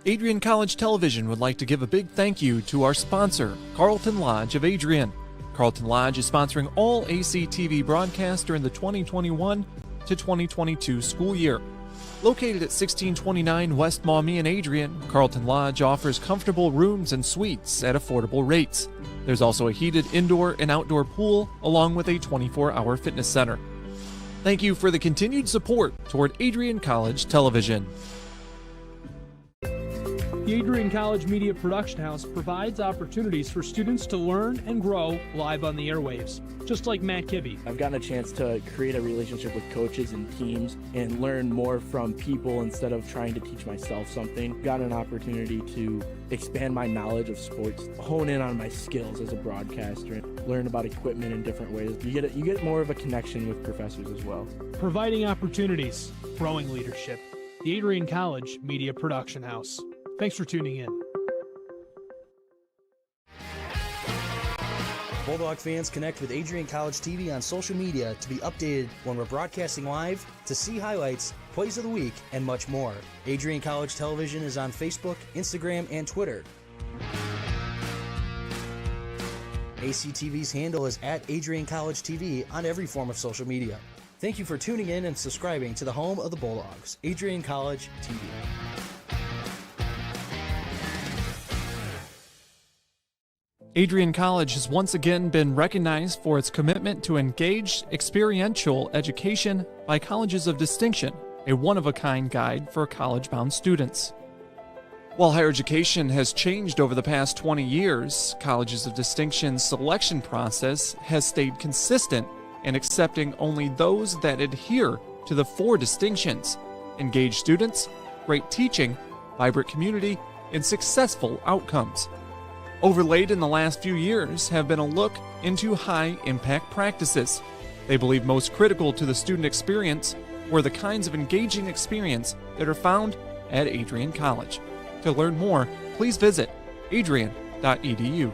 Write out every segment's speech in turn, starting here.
Adrian College Television would like to give a big thank you to our sponsor, Carlton Lodge of Adrian. Carlton Lodge is sponsoring all ACTV broadcasts during the 2021 to 2022 school year. Located at 1629 West Maumee in Adrian, Carlton Lodge offers comfortable rooms and suites at affordable rates. There's also a heated indoor and outdoor pool, along with a 24-hour fitness center. Thank you for the continued support toward Adrian College Television. The Adrian College Media Production House provides opportunities for students to learn and grow live on the airwaves, just like Matt Kibbe. I've gotten a chance to create a relationship with coaches and teams and learn more from people instead of trying to teach myself something. Got an opportunity to expand my knowledge of sports, hone in on my skills as a broadcaster, and learn about equipment in different ways. You get more of a connection with professors as well. Providing opportunities, growing leadership. The Adrian College Media Production House. Thanks for tuning in. Bulldog fans, connect with Adrian College TV on social media to be updated when we're broadcasting live, to see highlights, plays of the week, and much more. Adrian College Television is on Facebook, Instagram, and Twitter. ACTV's handle is at Adrian College TV on every form of social media. Thank you for tuning in and subscribing to the home of the Bulldogs, Adrian College TV. Adrian College has once again been recognized for its commitment to engaged, experiential education by Colleges of Distinction, a one-of-a-kind guide for college-bound students. While higher education has changed over the past 20 years, Colleges of Distinction's selection process has stayed consistent in accepting only those that adhere to the 4 distinctions: engaged students, great teaching, vibrant community, and successful outcomes. Overlaid in the last few years have been a look into high-impact practices. They believe most critical to the student experience were the kinds of engaging experience that are found at Adrian College. To learn more, please visit adrian.edu.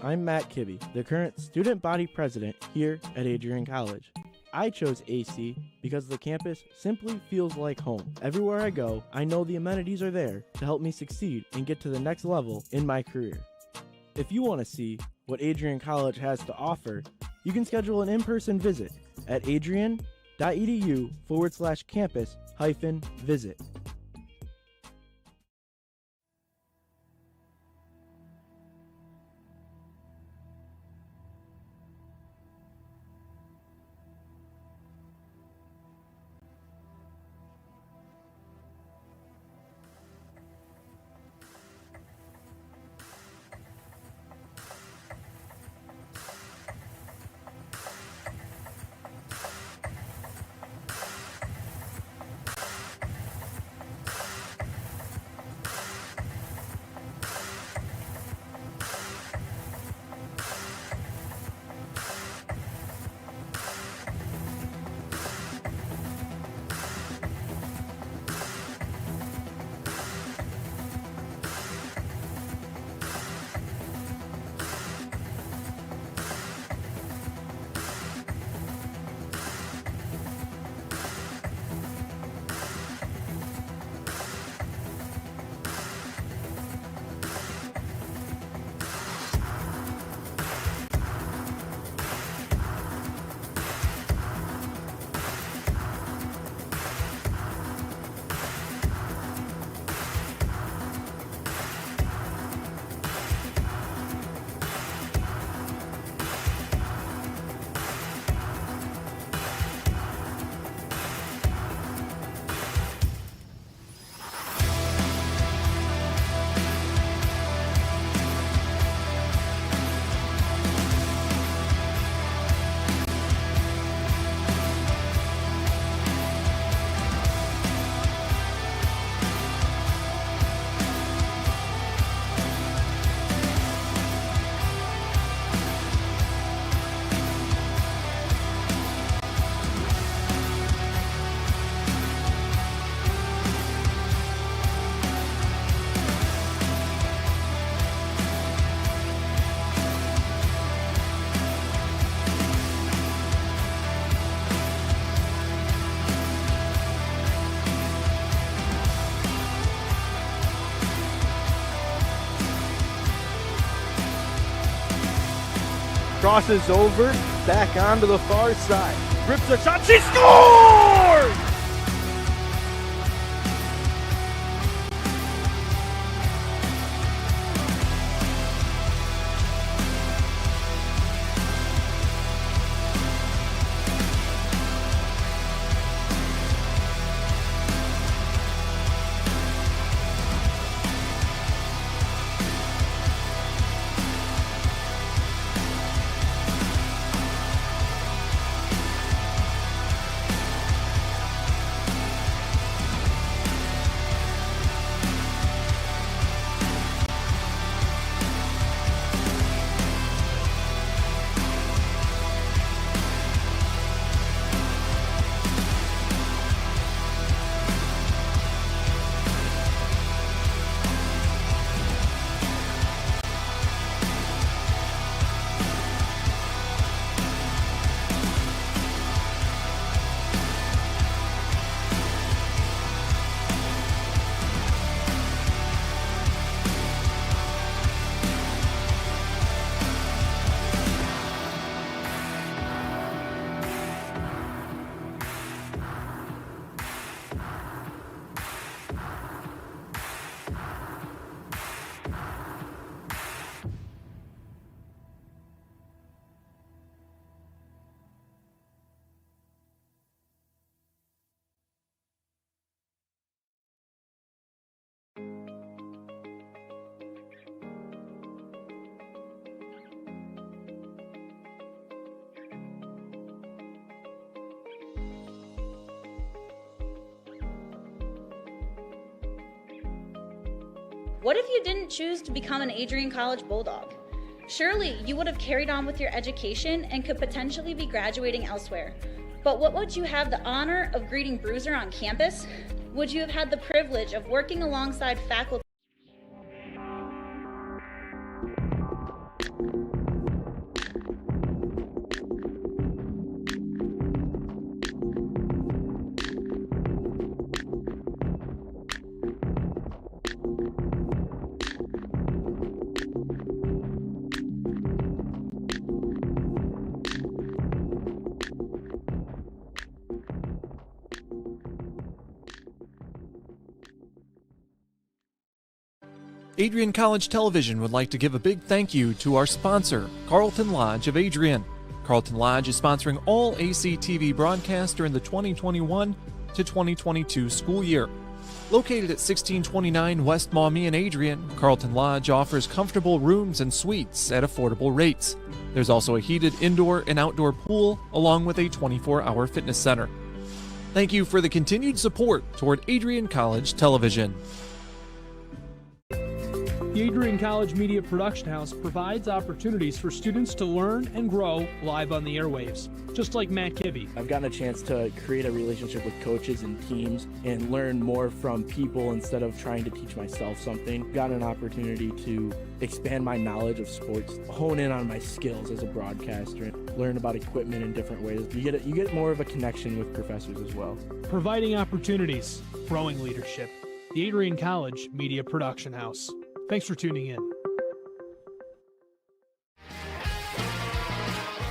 I'm Matt Kibbe, the current student body president here at Adrian College. I chose AC because the campus simply feels like home. Everywhere I go, I know the amenities are there to help me succeed and get to the next level in my career. If you want to see what Adrian College has to offer, you can schedule an in-person visit at adrian.edu/campus-visit. Crosses over, back onto the far side. Rips a shot, she scores! What if you didn't choose to become an Adrian College Bulldog? Surely you would have carried on with your education and could potentially be graduating elsewhere. But what would you have the honor of greeting Bruiser on campus? Would you have had the privilege of working alongside faculty? Adrian College Television would like to give a big thank you to our sponsor, Carlton Lodge of Adrian. Carlton Lodge is sponsoring all ACTV broadcasts during the 2021 to 2022 school year. Located at 1629 West Maumee in Adrian, Carlton Lodge offers comfortable rooms and suites at affordable rates. There's also a heated indoor and outdoor pool, along with a 24-hour fitness center. Thank you for the continued support toward Adrian College Television. The Adrian College Media Production House provides opportunities for students to learn and grow live on the airwaves, just like Matt Kibbe. I've gotten a chance to create a relationship with coaches and teams and learn more from people instead of trying to teach myself something. Got an opportunity to expand my knowledge of sports, hone in on my skills as a broadcaster, and learn about equipment in different ways. You get more of a connection with professors as well. Providing opportunities, growing leadership. The Adrian College Media Production House. Thanks for tuning in.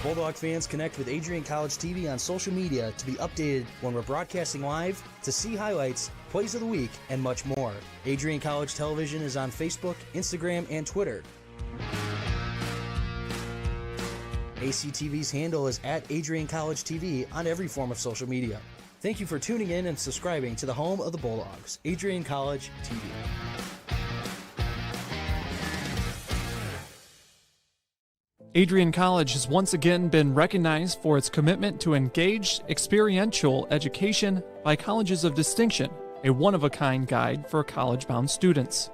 Bulldog fans, connect with Adrian College TV on social media to be updated when we're broadcasting live, to see highlights, plays of the week, and much more. Adrian College Television is on Facebook, Instagram, and Twitter. ACTV's handle is at Adrian College TV on every form of social media. Thank you for tuning in and subscribing to the home of the Bulldogs, Adrian College TV. Adrian College has once again been recognized for its commitment to engaged, experiential education by colleges of distinction, a one-of-a-kind guide for college-bound students.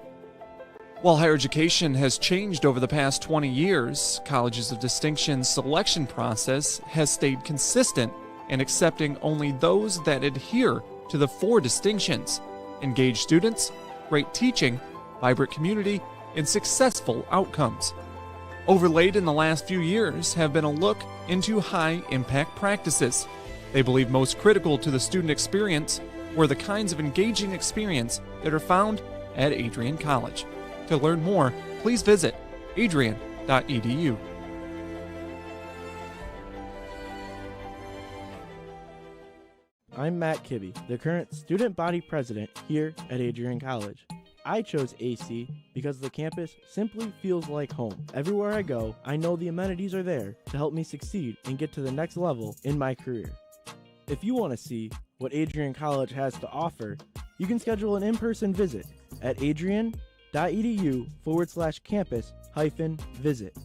While higher education has changed over the past 20 years, Colleges of Distinction's selection process has stayed consistent in accepting only those that adhere to the 4 distinctions: engaged students, great teaching, vibrant community, and successful outcomes. Overlaid in the last few years have been a look into high-impact practices. They believe most critical to the student experience were the kinds of engaging experience that are found at Adrian College. To learn more, please visit adrian.edu. I'm Matt Kibbe, the current student body president here at Adrian College. I chose AC because the campus simply feels like home. Everywhere I go, I know the amenities are there to help me succeed and get to the next level in my career. If you want to see what Adrian College has to offer, you can schedule an in-person visit at adrian.edu/campus-visit.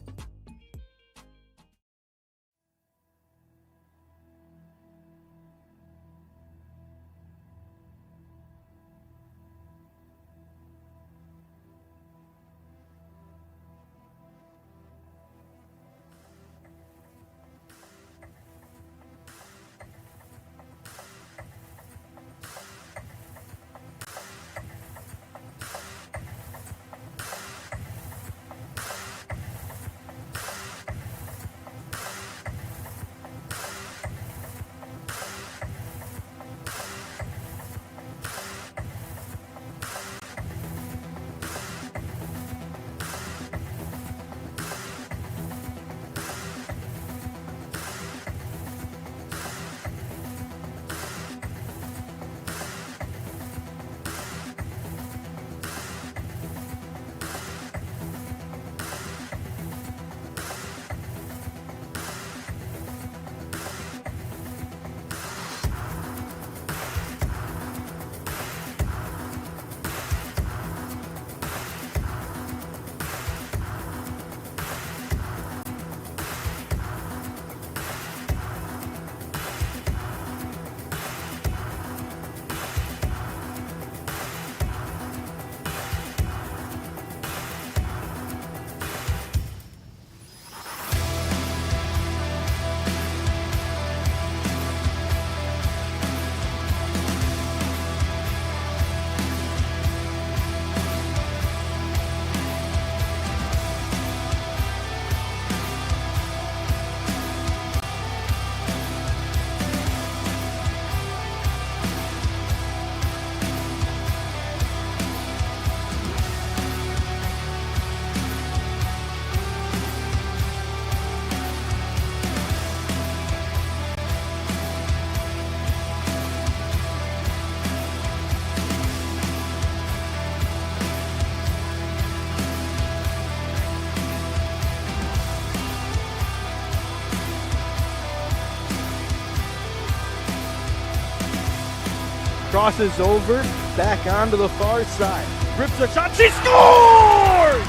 Crosses over, back onto the far side. Rips a shot, she scores!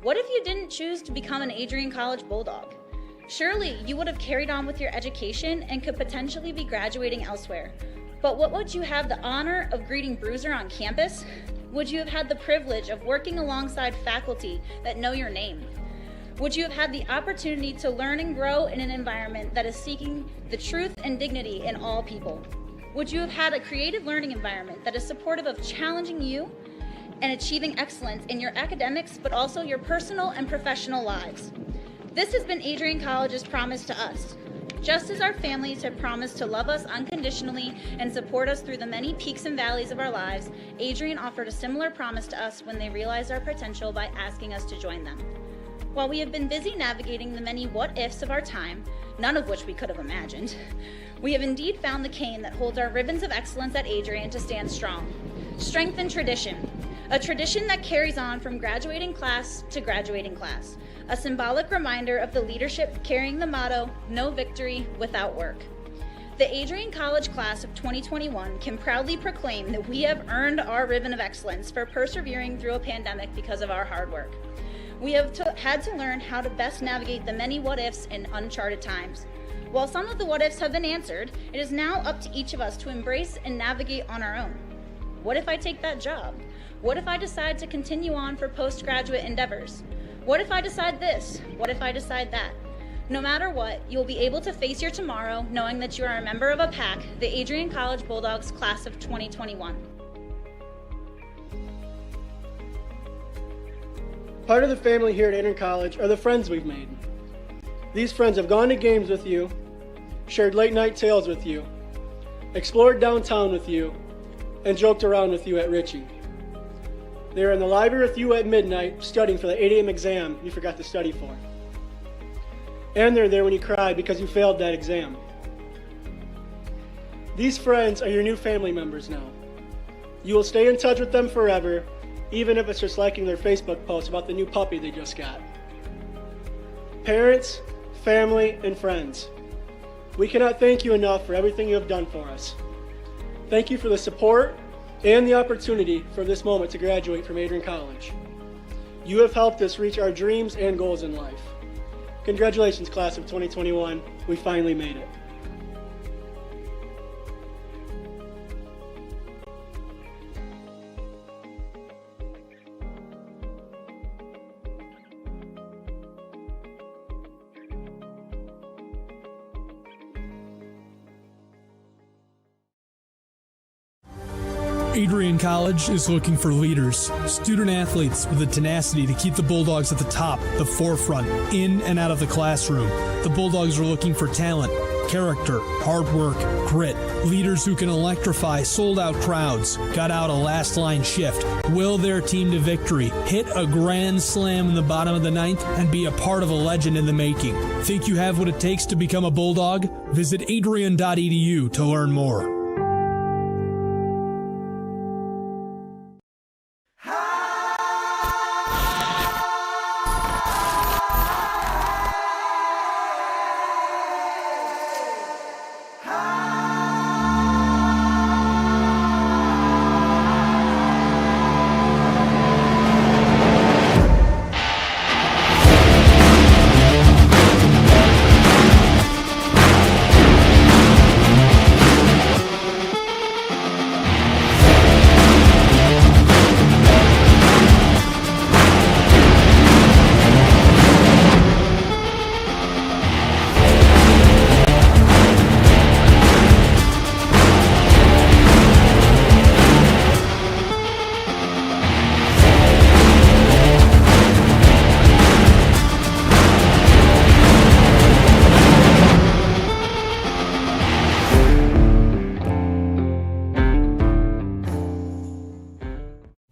What if you didn't choose to become an Adrian College Bulldog? Surely you would have carried on with your education and could potentially be graduating elsewhere. But what would you have the honor of greeting Bruiser on campus? Would you have had the privilege of working alongside faculty that know your name? Would you have had the opportunity to learn and grow in an environment that is seeking the truth and dignity in all people? Would you have had a creative learning environment that is supportive of challenging you and achieving excellence in your academics, but also your personal and professional lives? This has been Adrian College's promise to us. Just as our families have promised to love us unconditionally and support us through the many peaks and valleys of our lives, Adrian offered a similar promise to us when they realized our potential by asking us to join them. While we have been busy navigating the many what-ifs of our time, none of which we could have imagined, we have indeed found the cane that holds our ribbons of excellence at Adrian to stand strong. Strength and tradition. A tradition that carries on from graduating class to graduating class. A symbolic reminder of the leadership carrying the motto, no victory without work. The Adrian College class of 2021 can proudly proclaim that we have earned our ribbon of excellence for persevering through a pandemic because of our hard work. We have had to learn how to best navigate the many what-ifs in uncharted times. While some of the what-ifs have been answered, it is now up to each of us to embrace and navigate on our own. What if I take that job? What if I decide to continue on for postgraduate endeavors? What if I decide this? What if I decide that? No matter what, you'll be able to face your tomorrow knowing that you are a member of a pack, the Adrian College Bulldogs class of 2021. Part of the family here at Adrian College are the friends we've made. These friends have gone to games with you, shared late night tales with you, explored downtown with you, and joked around with you at Ritchie. They were in the library with you at midnight studying for the 8 a.m. exam you forgot to study for. And they're there when you cried because you failed that exam. These friends are your new family members now. You will stay in touch with them forever, even if it's just liking their Facebook post about the new puppy they just got. Parents, family, and friends, we cannot thank you enough for everything you have done for us. Thank you for the support and the opportunity for this moment to graduate from Adrian College. You have helped us reach our dreams and goals in life. Congratulations, class of 2021. We finally made it. Adrian College is looking for leaders, student athletes with the tenacity to keep the Bulldogs at the top, the forefront, in and out of the classroom. The Bulldogs are looking for talent, character, hard work, grit, leaders who can electrify sold-out crowds, got out a last-line shift, will their team to victory, hit a grand slam in the bottom of the ninth, and be a part of a legend in the making. Think you have what it takes to become a Bulldog? Visit adrian.edu to learn more.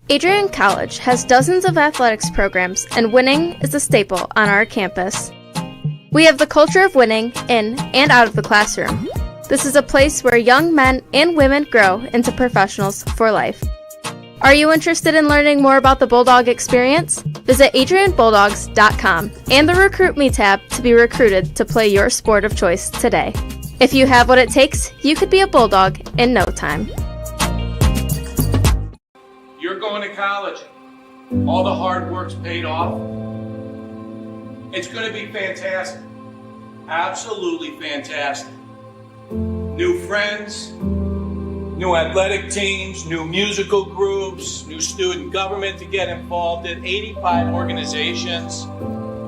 Adrian College has dozens of athletics programs, and winning is a staple on our campus. We have the culture of winning in and out of the classroom. This is a place where young men and women grow into professionals for life. Are you interested in learning more about the Bulldog experience? Visit adrianbulldogs.com and the Recruit Me tab to be recruited to play your sport of choice today. If you have what it takes, you could be a Bulldog in no time. You're going to college. All the hard work's paid off. It's going to be fantastic. Absolutely fantastic. New friends, new athletic teams, new musical groups, new student government to get involved in, 85 organizations.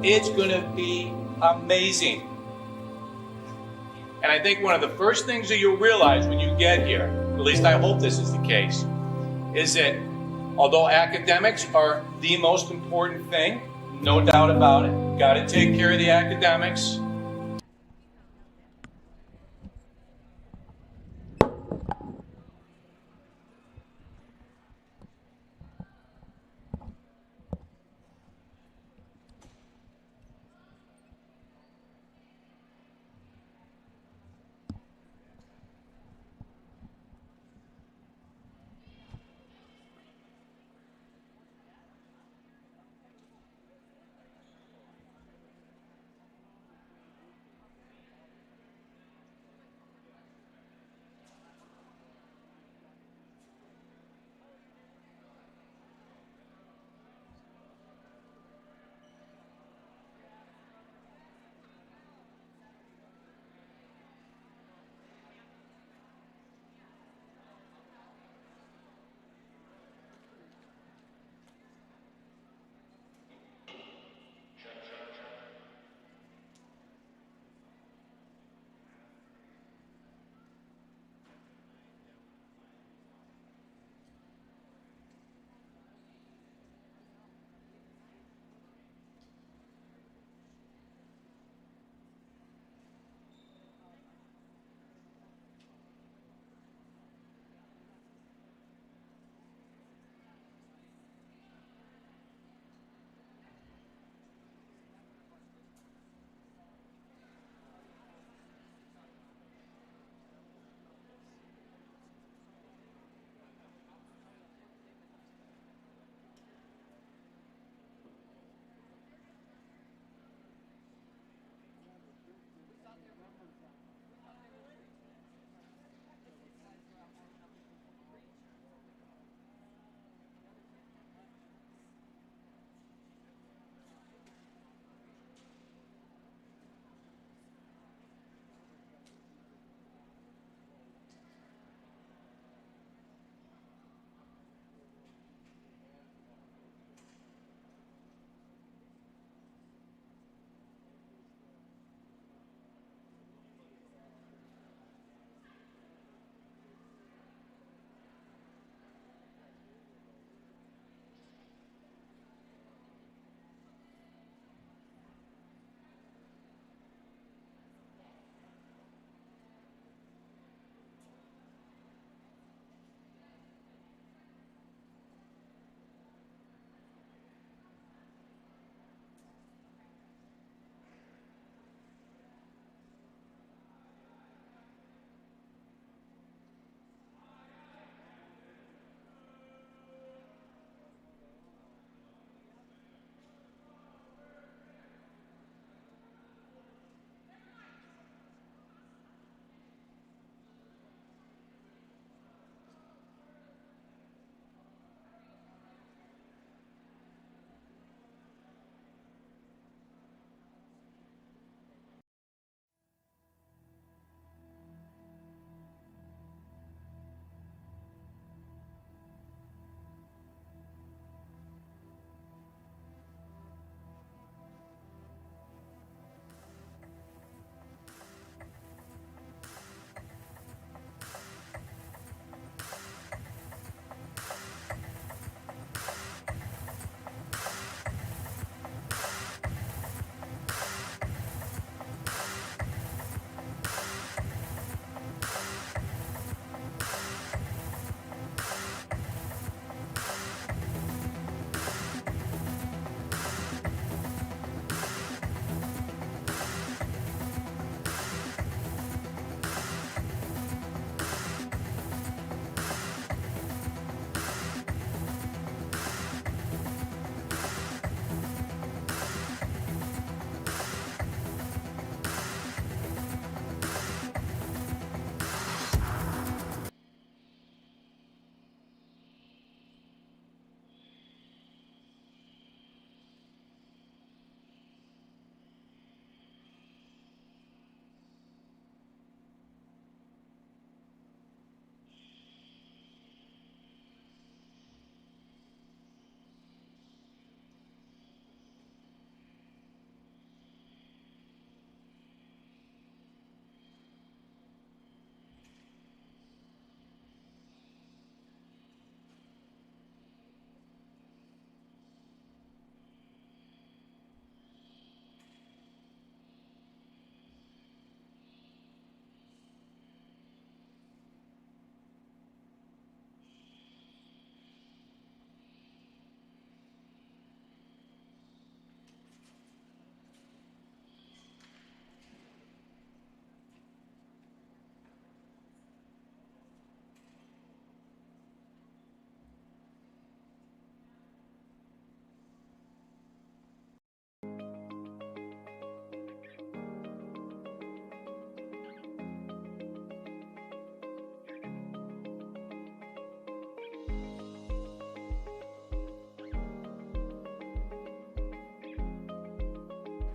It's going to be amazing. And I think one of the first things that you'll realize when you get here, at least I hope this is the case, is that although academics are the most important thing, no doubt about it, got to take care of the academics.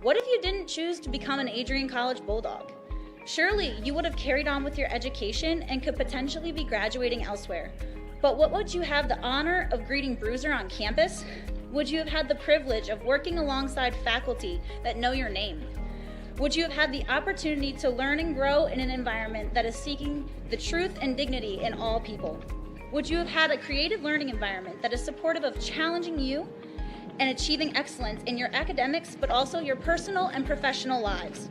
What if you didn't choose to become an Adrian College Bulldog? Surely you would have carried on with your education and could potentially be graduating elsewhere. But what would you have the honor of greeting Bruiser on campus? Would you have had the privilege of working alongside faculty that know your name? Would you have had the opportunity to learn and grow in an environment that is seeking the truth and dignity in all people? Would you have had a creative learning environment that is supportive of challenging you and achieving excellence in your academics, but also your personal and professional lives?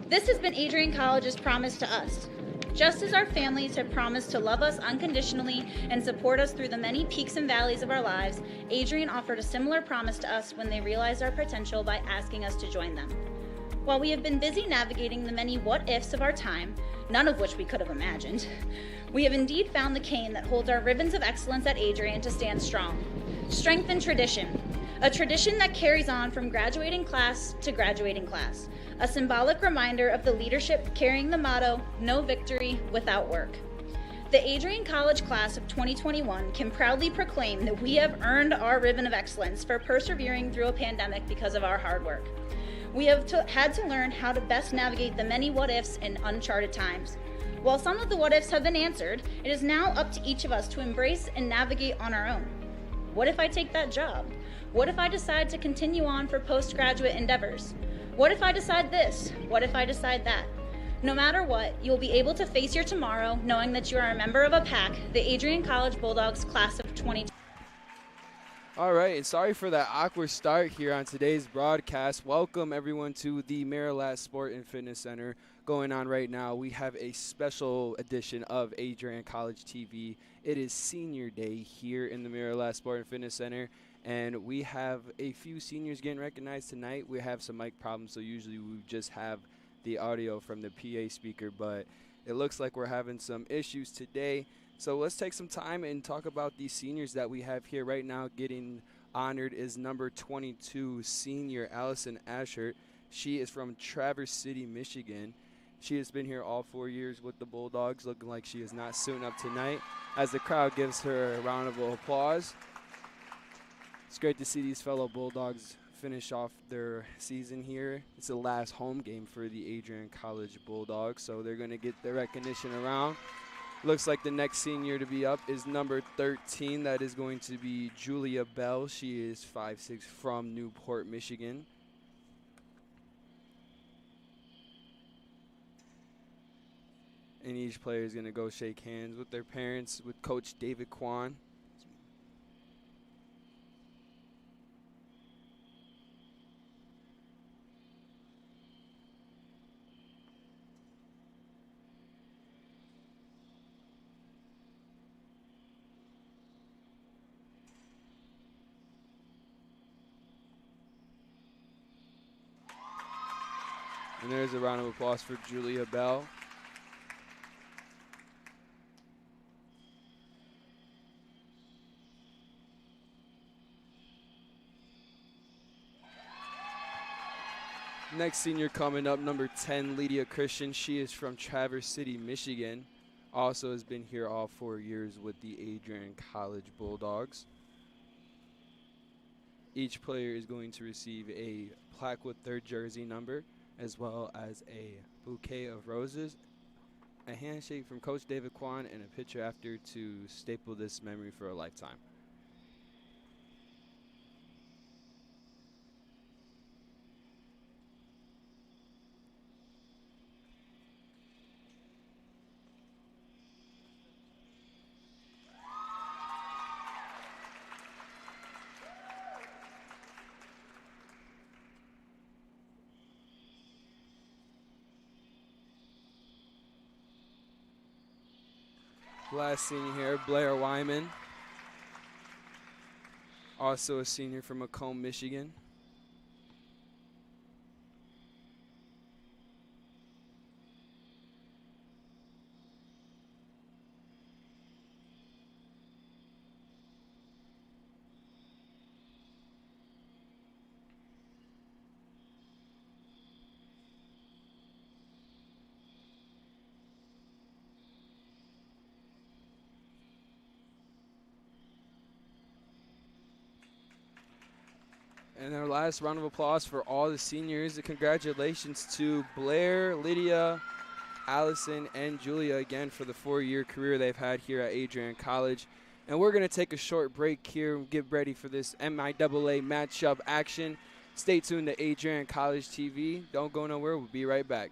This has been Adrian College's promise to us. Just as our families have promised to love us unconditionally and support us through the many peaks and valleys of our lives, Adrian offered a similar promise to us when they realized our potential by asking us to join them. While we have been busy navigating the many what-ifs of our time, none of which we could have imagined, we have indeed found the cane that holds our ribbons of excellence at Adrian to stand strong. Strength and tradition. A tradition that carries on from graduating class to graduating class. A symbolic reminder of the leadership carrying the motto, no victory without work. The Adrian College class of 2021 can proudly proclaim that we have earned our ribbon of excellence for persevering through a pandemic because of our hard work. We have had to learn how to best navigate the many what-ifs in uncharted times. While some of the what-ifs have been answered, it is now up to each of us to embrace and navigate on our own. What if I take that job? What if I decide to continue on for postgraduate endeavors? What if I decide this? What if I decide that? No matter what, you'll be able to face your tomorrow knowing that you are a member of a pack, the Adrian College Bulldogs class of 2020. All right, and sorry for that awkward start here on today's broadcast. Welcome everyone to the Marilat Sport and Fitness Center. Going on right now, we have a special edition of Adrian College TV. It is senior day here in the Marilat Sport and Fitness Center, and we have a few seniors getting recognized tonight. We have some mic problems, so usually we just have the audio from the PA speaker, but it looks like we're having some issues today. So let's take some time and talk about these seniors that we have here right now. Getting honored is number 22 senior Alison Asher. She is from Traverse City, Michigan. She has been here all 4 years with the Bulldogs, looking like she is not suiting up tonight, as the crowd gives her a round of applause. It's great to see these fellow Bulldogs finish off their season here. It's the last home game for the Adrian College Bulldogs, so they're going to get the recognition around. Looks like the next senior to be up is number 13. That is going to be Julia Bell. She is 5'6", from Newport, Michigan. And each player is going to go shake hands with their parents, with Coach David Kwan. And there's a round of applause for Julia Bell. Next senior coming up, number 10, Lydia Christian. She is from Traverse City, Michigan. Also has been here all 4 years with the Adrian College Bulldogs. Each player is going to receive a plaque with their jersey number, as well as a bouquet of roses, a handshake from Coach David Kwan, and a picture after to staple this memory for a lifetime. Last senior here, Blair Wyman, also a senior from Macomb, Michigan. And our last round of applause for all the seniors. Congratulations to Blair, Lydia, Allison, and Julia again for the 4-year career they've had here at Adrian College. And we're going to take a short break here and get ready for this MIAA matchup action. Stay tuned to Adrian College TV. Don't go nowhere. We'll be right back.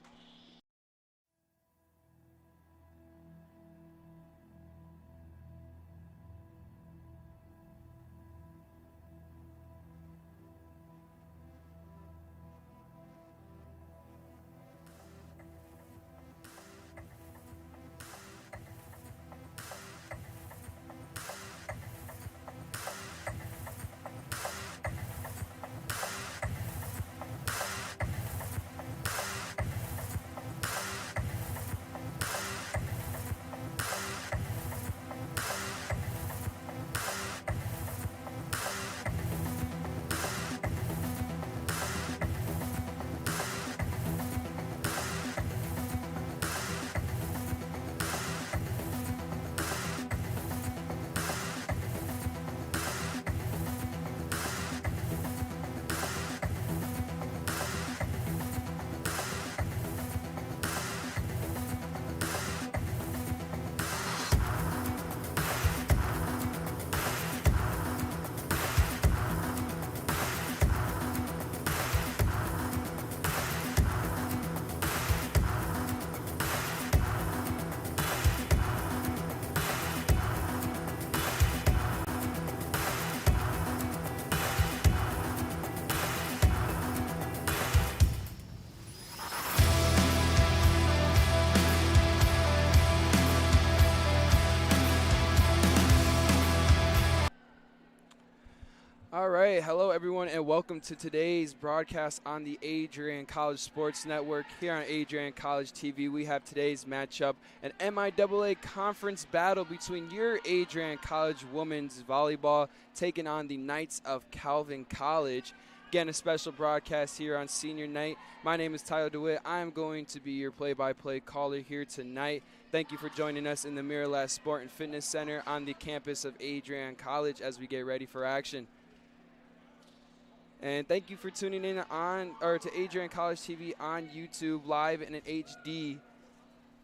All right, hello everyone, and welcome to today's broadcast on the Adrian College Sports Network. Here on Adrian College TV, we have today's matchup, an MIAA conference battle between your Adrian College women's volleyball taking on the Knights of Calvin College. Again, a special broadcast here on senior night. My name is Tyler DeWitt. I'm going to be your play-by-play caller here tonight. Thank you for joining us in the Mirrorless Sport and Fitness Center on the campus of Adrian College as we get ready for action. And thank you for tuning in to Adrian College TV on YouTube live and in HD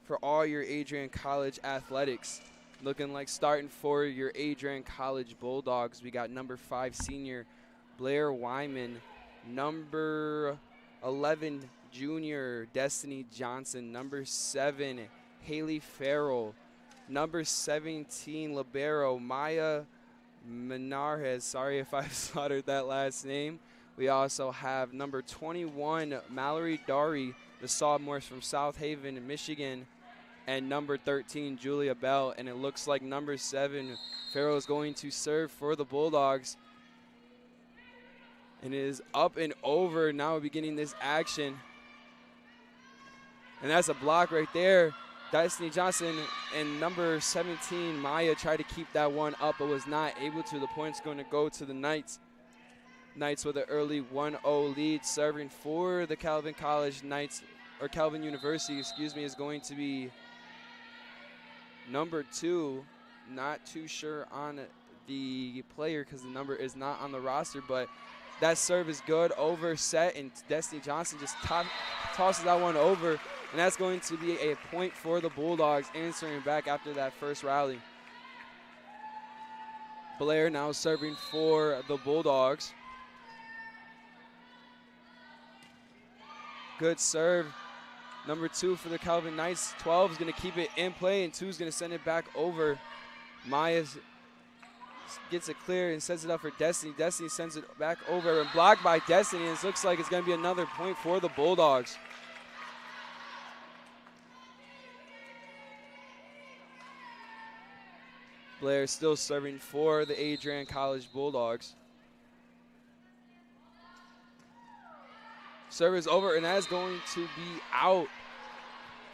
for all your Adrian College athletics. Looking like starting for your Adrian College Bulldogs, we got number 5 senior Blair Wyman, number 11 junior Destiny Johnson, number 7 Haley Farrell, number 17 libero Maya Menarez, sorry if I slaughtered that last name. We also have number 21, Mallory Dari, the sophomores from South Haven, Michigan, and number 13, Julia Bell. And it looks like number 7, Farrell, is going to serve for the Bulldogs. And it is up and over now beginning this action. And that's a block right there. Destiny Johnson and number 17, Maya, tried to keep that one up but was not able to. The point's going to go to the Knights. Knights with an early 1-0 lead. Serving for the Calvin College Knights, or Calvin University, excuse me, is going to be number 2. Not too sure on the player because the number is not on the roster, but that serve is good. Over set, and Destiny Johnson just tosses that one over. And that's going to be a point for the Bulldogs, answering back after that first rally. Blair now serving for the Bulldogs. Good serve. Number 2 for the Calvin Knights. 12 is going to keep it in play, and 2 is going to send it back over. Maya gets it clear and sends it up for Destiny. Destiny sends it back over and blocked by Destiny. And it looks like it's going to be another point for the Bulldogs. Blair still serving for the Adrian College Bulldogs. Serve is over, and that is going to be out.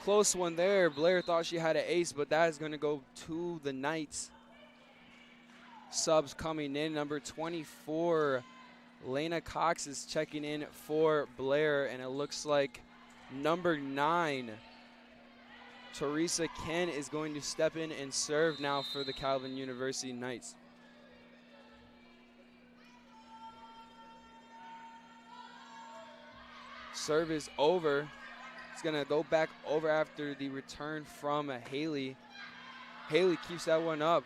Close one there. Blair thought she had an ace, but that is going to go to the Knights. Subs coming in. Number 24, Elena Cox, is checking in for Blair, and it looks like number 9, Teresa Ken, is going to step in and serve now for the Calvin University Knights. Serve is over. It's going to go back over after the return from Haley. Haley keeps that one up.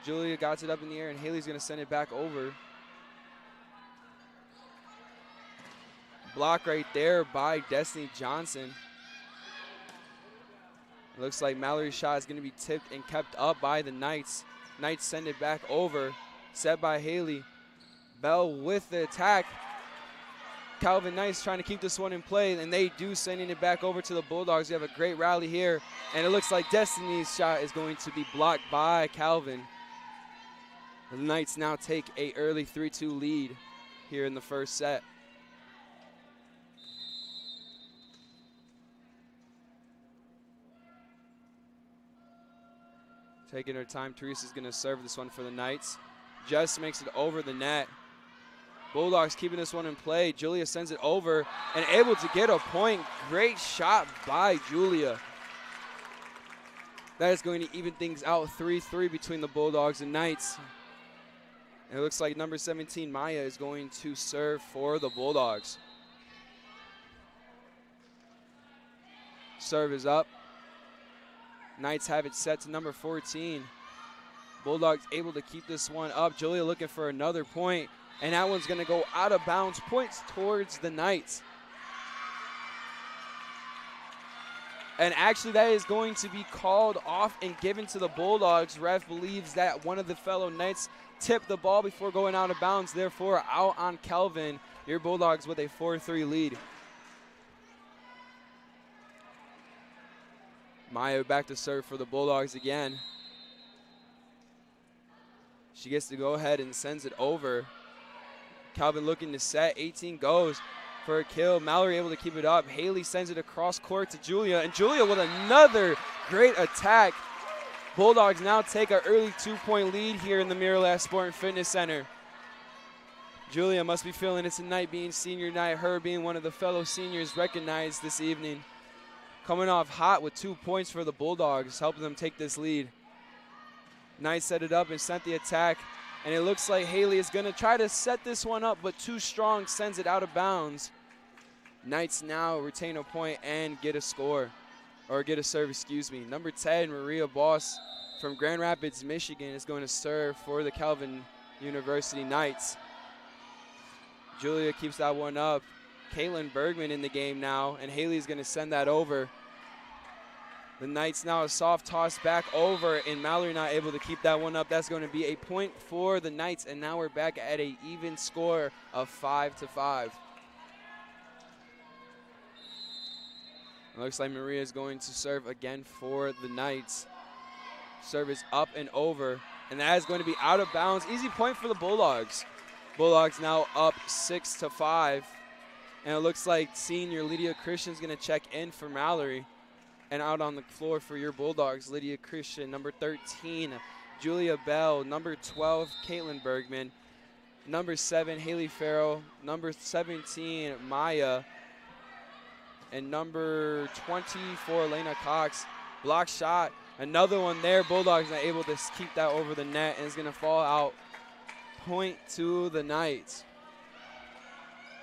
Julia got it up in the air, and Haley's going to send it back over. Block right there by Destiny Johnson. It looks like Mallory's shot is going to be tipped and kept up by the Knights. Knights send it back over. Set by Haley. Bell with the attack. Calvin Knights trying to keep this one in play, and they do, sending it back over to the Bulldogs. We have a great rally here, and it looks like Destiny's shot is going to be blocked by Calvin. The Knights now take a early 3-2 lead here in the first set. Taking her time, Teresa's going to serve this one for the Knights. Just makes it over the net. Bulldogs keeping this one in play. Julia sends it over and able to get a point. Great shot by Julia. That is going to even things out 3-3 between the Bulldogs and Knights. And it looks like number 17, Maya, is going to serve for the Bulldogs. Serve is up. Knights have it set to number 14. Bulldogs able to keep this one up. Julia looking for another point, and that one's going to go out of bounds. Points towards the Knights. And actually that is going to be called off and given to the Bulldogs. Ref believes that one of the fellow Knights tipped the ball before going out of bounds, therefore out on Kelvin. Your Bulldogs with a 4-3 lead. Maya back to serve for the Bulldogs again. She gets to go ahead and sends it over. Calvin looking to set. 18 goes for a kill. Mallory able to keep it up. Haley sends it across court to Julia, and Julia with another great attack. Bulldogs now take an early 2-point lead here in the Mirrorland Sport and Fitness Center. Julia must be feeling it tonight, being senior night, her being one of the fellow seniors recognized this evening. Coming off hot with 2 points for the Bulldogs, helping them take this lead. Knights set it up and sent the attack, and it looks like Haley is going to try to set this one up, but too strong, sends it out of bounds. Knights now retain a point and get a score, or get a serve, excuse me. Number 10, Maria Boss from Grand Rapids, Michigan, is going to serve for the Calvin University Knights. Julia keeps that one up. Caitlin Bergman in the game now, and Haley's going to send that over. The Knights now a soft toss back over, and Mallory not able to keep that one up. That's going to be a point for the Knights, and now we're back at an even score of 5-5. It looks like Maria is going to serve again for the Knights. Serve is up and over, and that is going to be out of bounds. Easy point for the Bulldogs. Bulldogs now up 6-5. And it looks like senior Lydia Christian is going to check in for Mallory. And out on the floor for your Bulldogs, Lydia Christian, number 13, Julia Bell, number 12, Caitlin Bergman, number 7, Haley Farrell, number 17, Maya, and number 24, Elena Cox. Block shot, another one there. Bulldogs not able to keep that over the net, and it's going to fall out. Point to the Knights.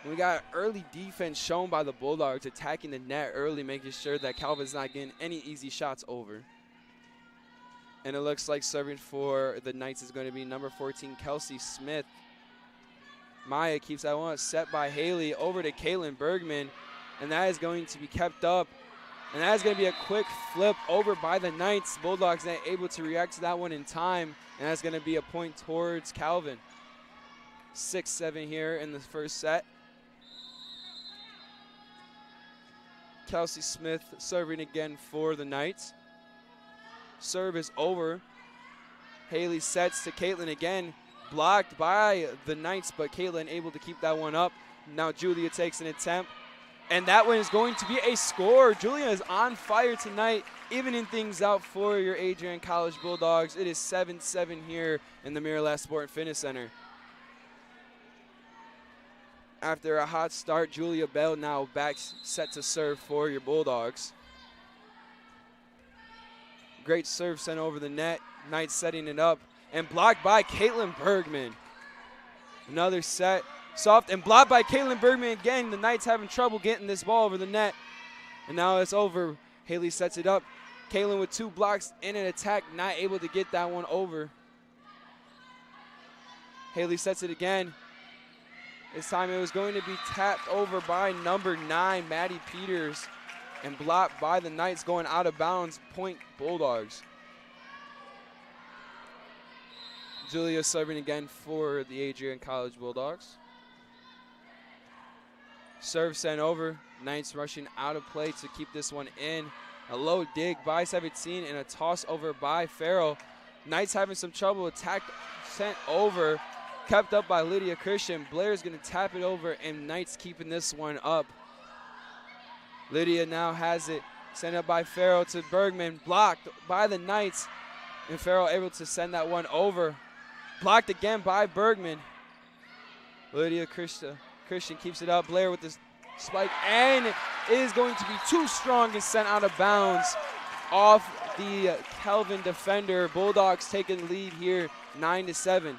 We got early defense shown by the Bulldogs, attacking the net early, making sure that Calvin's not getting any easy shots over. And it looks like serving for the Knights is going to be number 14, Kelsey Smith. Maya keeps that one set by Haley over to Caitlin Bergman, and that is going to be kept up. And that is going to be a quick flip over by the Knights. Bulldogs not able to react to that one in time, and that's going to be a point towards Calvin. 6-7 here in the first set. Kelsey Smith serving again for the Knights. Serve is over. Haley sets to Caitlin again. Blocked by the Knights, but Caitlin able to keep that one up. Now Julia takes an attempt, and that one is going to be a score. Julia is on fire tonight, evening things out for your Adrian College Bulldogs. It is 7-7 here in the Mirrorland Sport and Fitness Center. After a hot start, Julia Bell now back set to serve for your Bulldogs. Great serve sent over the net. Knights setting it up and blocked by Caitlin Bergman. Another set Soft and blocked by Caitlin Bergman again. The Knights having trouble getting this ball over the net. And now it's over. Haley sets it up. Caitlin with 2 blocks in an attack, not able to get that one over. Haley sets it again. This time it was going to be tapped over by number 9, Maddie Peters, and blocked by the Knights, going out of bounds. Point Bulldogs. Julia serving again for the Adrian College Bulldogs. Serve sent over. Knights rushing out of play to keep this one in. A low dig by 17 and a toss over by Farrell. Knights having some trouble. Attack sent over. Kept up by Lydia Christian. Blair's going to tap it over, and Knights keeping this one up. Lydia now has it. Sent up by Farrell to Bergman. Blocked by the Knights. And Farrell able to send that one over. Blocked again by Bergman. Lydia Christian keeps it up. Blair with this spike, and it is going to be too strong and sent out of bounds off the Kelvin defender. Bulldogs taking the lead here, 9-7.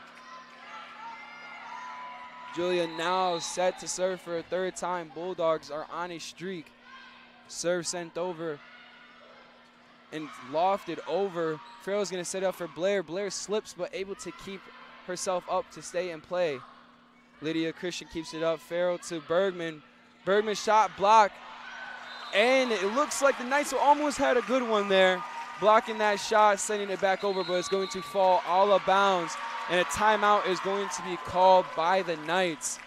Julia now set to serve for a 3rd time. Bulldogs are on a streak. Serve sent over and lofted over. Farrell's going to set up for Blair. Blair slips but able to keep herself up to stay in play. Lydia Christian keeps it up. Farrell to Bergman. Bergman shot block. And it looks like the Knights almost had a good one there. Blocking that shot, sending it back over, but it's going to fall all of bounds. And a timeout is going to be called by the Knights.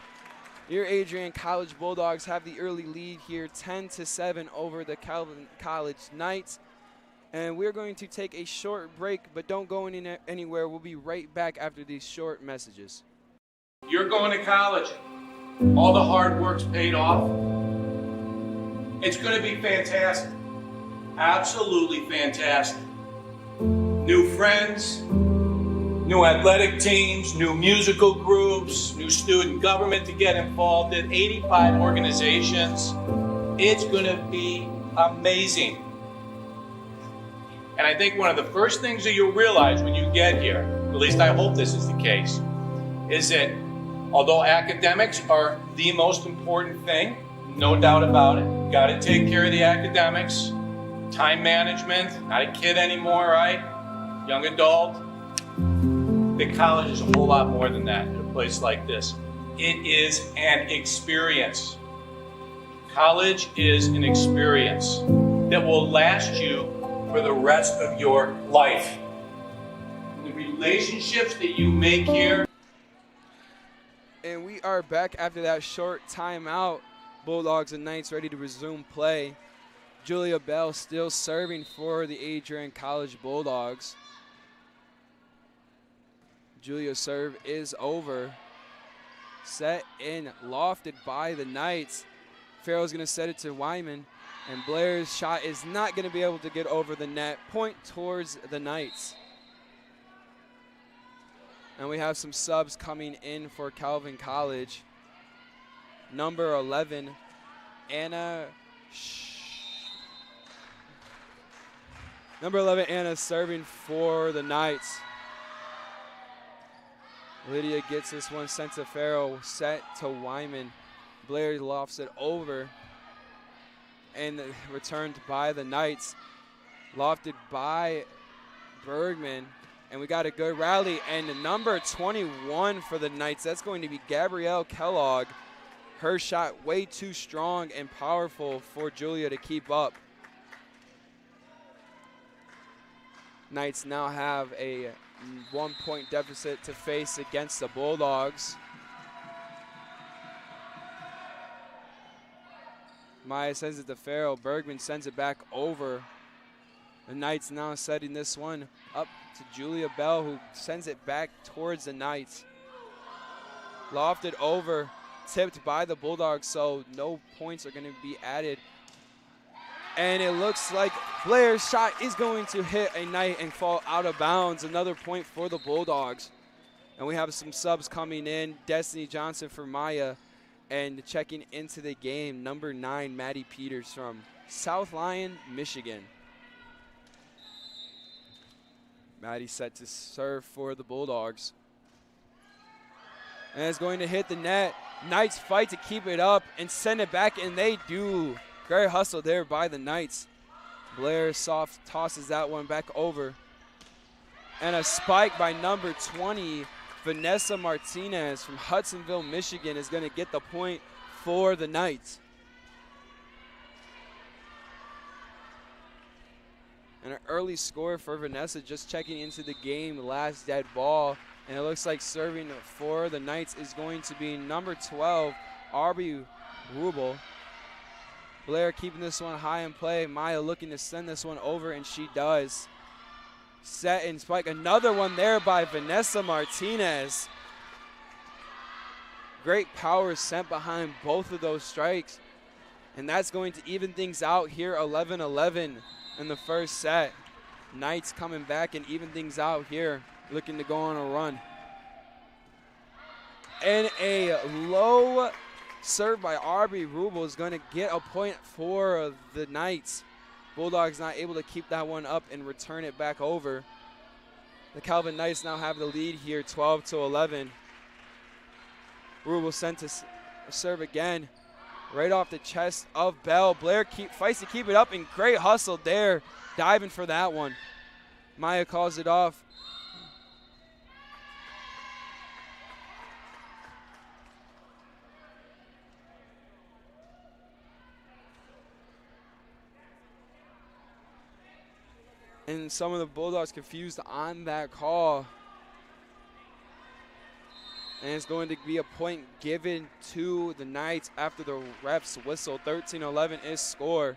Your Adrian College Bulldogs have the early lead here, 10-7 over the Calvin College Knights. And we're going to take a short break, but don't go anywhere. We'll be right back after these short messages. You're going to college. All the hard work's paid off. It's going to be fantastic. Absolutely fantastic. New friends, new athletic teams, new musical groups, new student government to get involved in, 85 organizations. It's going to be amazing. And I think one of the first things that you'll realize when you get here, at least I hope this is the case, is that although academics are the most important thing, no doubt about it, got to take care of the academics, time management, not a kid anymore, right? Young adult. The college is a whole lot more than that in a place like this. It is an experience. College is an experience that will last you for the rest of your life. The relationships that you make here. And we are back after that short timeout. Bulldogs and Knights ready to resume play. Julia Bell still serving for the Adrian College Bulldogs. Julia's serve is over. Set in, lofted by the Knights. Farrell's going to set it to Wyman. And Blair's shot is not going to be able to get over the net. Point towards the Knights. And we have some subs coming in for Calvin College. Number 11, Anna. Number 11, Anna serving for the Knights. Lydia gets this one sent to Farrell, set to Wyman. Blair lofts it over. And returned by the Knights. Lofted by Bergman. And we got a good rally. And number 21 for the Knights, that's going to be Gabrielle Kellogg. Her shot way too strong and powerful for Julia to keep up. Knights now have a 1-point deficit to face against the Bulldogs. Maya sends it to Farrell. Bergman sends it back over. The Knights now setting this one up to Julia Bell, who sends it back towards the Knights. Lofted over, tipped by the Bulldogs, so no points are going to be added. And it looks like Blair's shot is going to hit a Knight and fall out of bounds. Another point for the Bulldogs. And we have some subs coming in. Destiny Johnson for Maya. And checking into the game, number 9, Maddie Peters from South Lyon, Michigan. Maddie set to serve for the Bulldogs. And it's going to hit the net. Knights fight to keep it up and send it back, and they do. Great hustle there by the Knights. Blair soft tosses that one back over. And a spike by number 20, Vanessa Martinez from Hudsonville, Michigan, is going to get the point for the Knights. And an early score for Vanessa, just checking into the game, last dead ball. And it looks like serving for the Knights is going to be number 12, Arby Rubel. Blair keeping this one high in play. Maya looking to send this one over, and she does. Set and spike. Another one there by Vanessa Martinez. Great power sent behind both of those strikes. And that's going to even things out here, 11-11 in the first set. Knights coming back and even things out here, looking to go on a run. And a low serve by Arby Rubel is going to get a point for the Knights. Bulldogs not able to keep that one up and return it back over. The Calvin Knights now have the lead here, 12-11. Rubel sent to serve again, right off the chest of Bell. Blair fights to keep it up, and great hustle there, diving for that one. Maya calls it off. And some of the Bulldogs confused on that call. And it's going to be a point given to the Knights after the ref's whistle. 13-11 is score.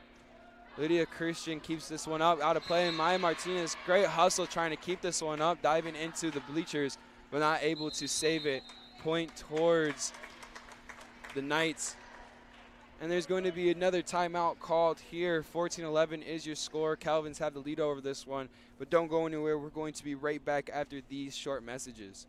Lydia Christian keeps this one up, out of play. And Maya Martinez, great hustle trying to keep this one up, diving into the bleachers, but not able to save it. Point towards the Knights. And there's going to be another timeout called here. 14-11 is your score. Calvins have the lead over this one, but don't go anywhere. We're going to be right back after these short messages.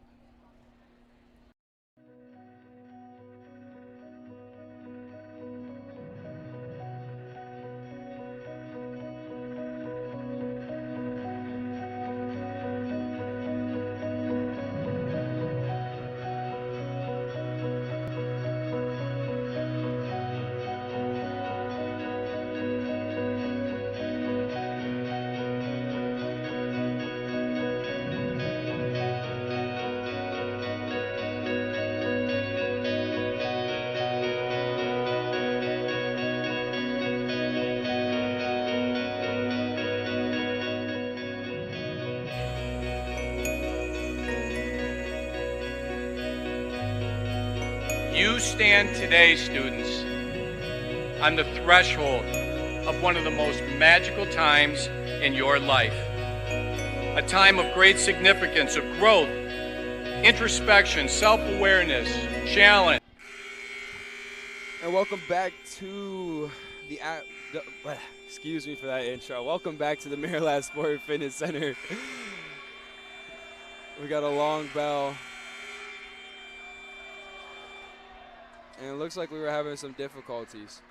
You stand today, students, on the threshold of one of the most magical times in your life. A time of great significance, of growth, introspection, self-awareness, challenge. And welcome back to excuse me for that intro. Welcome back to the Maryland Sport and Fitness Center. We got a long bell. And it looks like we were having some difficulties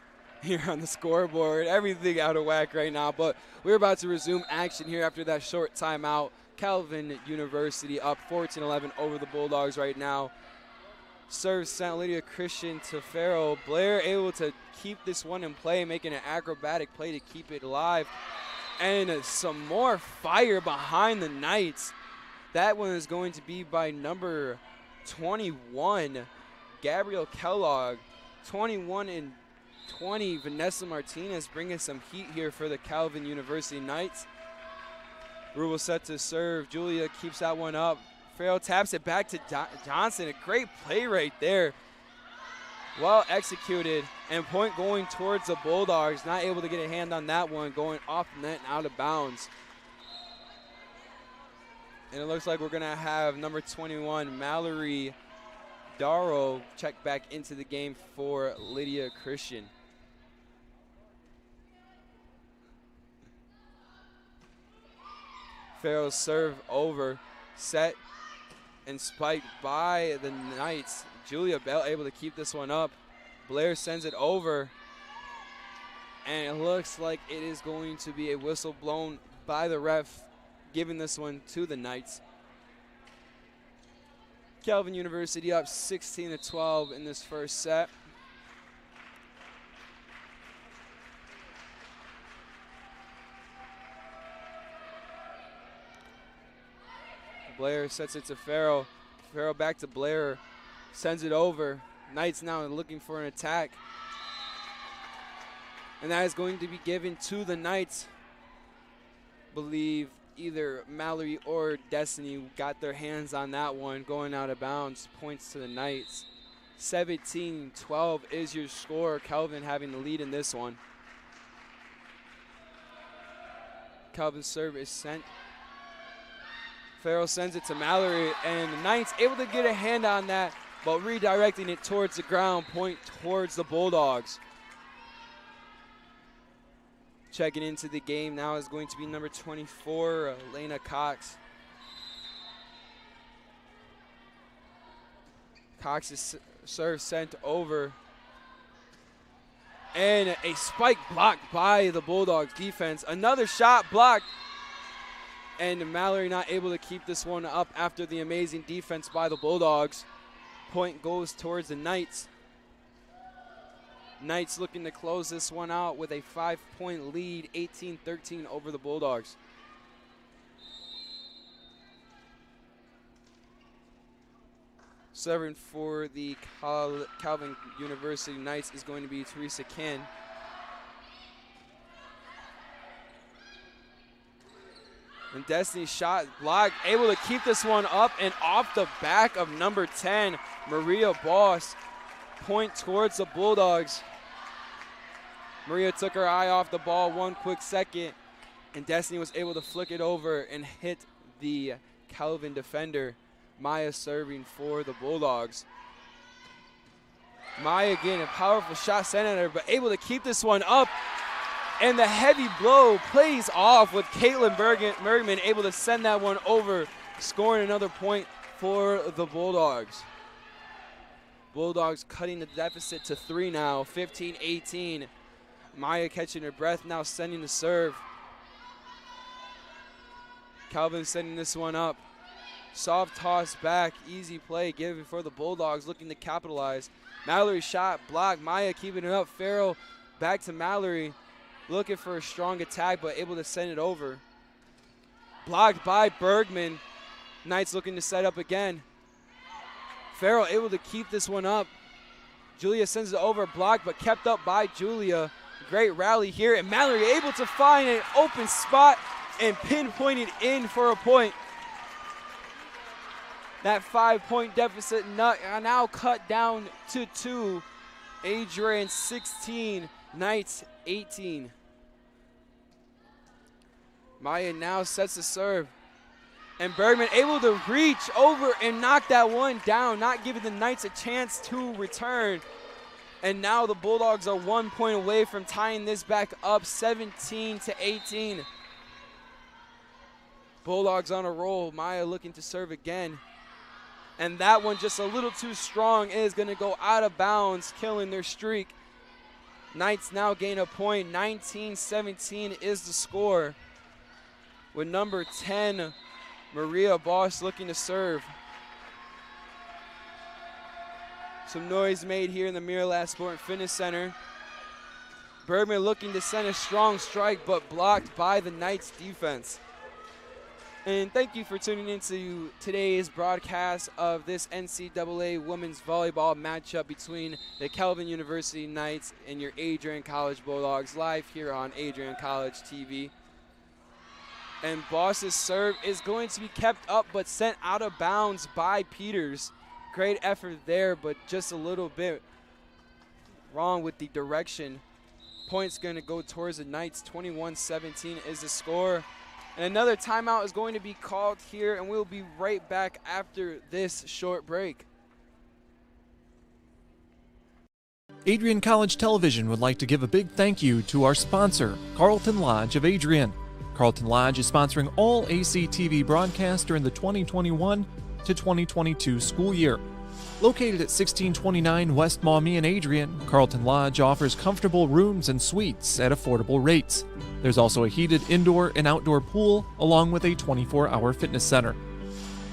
here on the scoreboard. Everything out of whack right now, but we're about to resume action here after that short timeout. Calvin University up 14-11 over the Bulldogs right now. Serve sent Lydia Christian to Farrell. Blair able to keep this one in play, making an acrobatic play to keep it alive. And some more fire behind the Knights. That one is going to be by number 21, Gabrielle Kellogg. 21 and 20, Vanessa Martinez bringing some heat here for the Calvin University Knights. Rubel set to serve. Julia keeps that one up. Farrell taps it back to Johnson. A great play right there. Well executed. And point going towards the Bulldogs. Not able to get a hand on that one. Going off the net and out of bounds. And it looks like we're going to have number 21, Mallory Darrow, check back into the game for Lydia Christian. Farrell's serve over, set and spiked by the Knights. Julia Bell able to keep this one up. Blair sends it over, and it looks like it is going to be a whistle blown by the ref, giving this one to the Knights. Calvin University up 16-12 in this first set. Blair sets it to Farrell. Farrell back to Blair. Sends it over. Knights now looking for an attack. And that is going to be given to the Knights. Believe either Mallory or Destiny got their hands on that one, going out of bounds. Points to the Knights. 17-12 is your score. Calvin having the lead in this one. Calvin's serve is sent. Farrell sends it to Mallory, and the Knights able to get a hand on that, but redirecting it towards the ground, point towards the Bulldogs. Checking into the game now is going to be number 24, Elena Cox. Cox's serve sent over. And a spike blocked by the Bulldogs defense. Another shot blocked. And Mallory not able to keep this one up after the amazing defense by the Bulldogs. Point goes towards the Knights. Knights looking to close this one out with a 5-point lead, 18-13 over the Bulldogs. Serving for the Calvin University Knights is going to be Teresa Kin. And Destiny's shot blocked, able to keep this one up and off the back of number 10, Maria Boss. Point towards the Bulldogs. Maria took her eye off the ball 1 quick second, and Destiny was able to flick it over and hit the Calvin defender. Maya serving for the Bulldogs. Maya again, a powerful shot sent at her, but able to keep this one up. And the heavy blow plays off with Caitlin Bergman able to send that one over, scoring another point for the Bulldogs. Bulldogs cutting the deficit to 3 now, 15-18. Maya catching her breath now, sending the serve. Calvin sending this one up. Soft toss back, easy play given for the Bulldogs looking to capitalize. Mallory shot blocked, Maya keeping it up. Farrell back to Mallory. Looking for a strong attack, but able to send it over. Blocked by Bergman. Knights looking to set up again. Farrell able to keep this one up. Julia sends it over, blocked, but kept up by Julia. Great rally here, and Mallory able to find an open spot and pinpoint it in for a point. That 5-point deficit now cut down to 2. Adrian 16, Knights 18. Maya now sets the serve. And Bergman able to reach over and knock that one down, not giving the Knights a chance to return. And now the Bulldogs are 1 point away from tying this back up, 17-18. Bulldogs on a roll. Maya looking to serve again. And that one just a little too strong, is going to go out of bounds, killing their streak. Knights now gain a point. 19-17 is the score. With number 10, Maria Bosch looking to serve. Some noise made here in the Miralax Sport and Fitness Center. Bergman looking to send a strong strike, but blocked by the Knights defense. And thank you for tuning into today's broadcast of this NCAA women's volleyball matchup between the Calvin University Knights and your Adrian College Bulldogs, live here on Adrian College TV. And Boss's serve is going to be kept up but sent out of bounds by Peters. Great effort there, but just a little bit wrong with the direction. Points going to go towards the Knights. 21-17 is the score. And another timeout is going to be called here, and we'll be right back after this short break. Adrian College Television would like to give a big thank you to our sponsor, Carlton Lodge of Adrian. Carlton Lodge is sponsoring all ACTV broadcasts during the 2021 to 2022 school year. Located at 1629 West Maumee in Adrian, Carlton Lodge offers comfortable rooms and suites at affordable rates. There's also a heated indoor and outdoor pool, along with a 24-hour fitness center.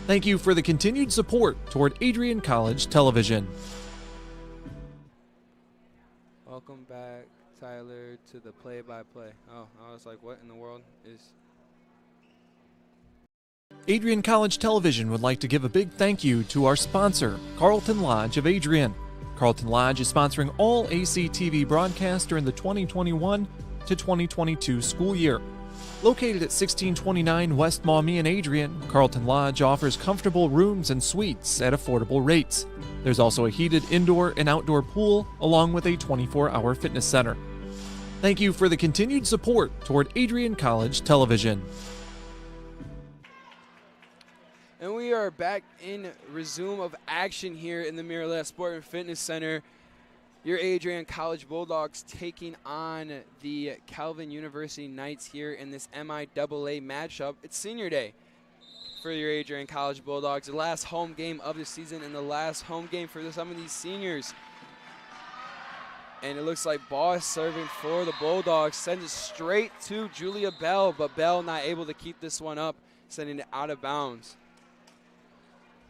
Thank you for the continued support toward Adrian College Television. Welcome back, Tyler, to the play-by-play. Oh, I was like, what in the world is... Adrian College Television would like to give a big thank you to our sponsor, Carlton Lodge of Adrian. Carlton Lodge is sponsoring all ACTV broadcasts during the 2021 to 2022 school year. Located at 1629 West Maumee in Adrian, Carlton Lodge offers comfortable rooms and suites at affordable rates. There's also a heated indoor and outdoor pool, along with a 24-hour fitness center. Thank you for the continued support toward Adrian College Television. And we are back in resume of action here in the Mirror Sport and Fitness Center. Your Adrian College Bulldogs taking on the Calvin University Knights here in this MIAA matchup. It's senior day for your Adrian College Bulldogs. The last home game of the season and the last home game for some of these seniors. And it looks like Boss serving for the Bulldogs. Sends it straight to Julia Bell, but Bell not able to keep this one up, sending it out of bounds.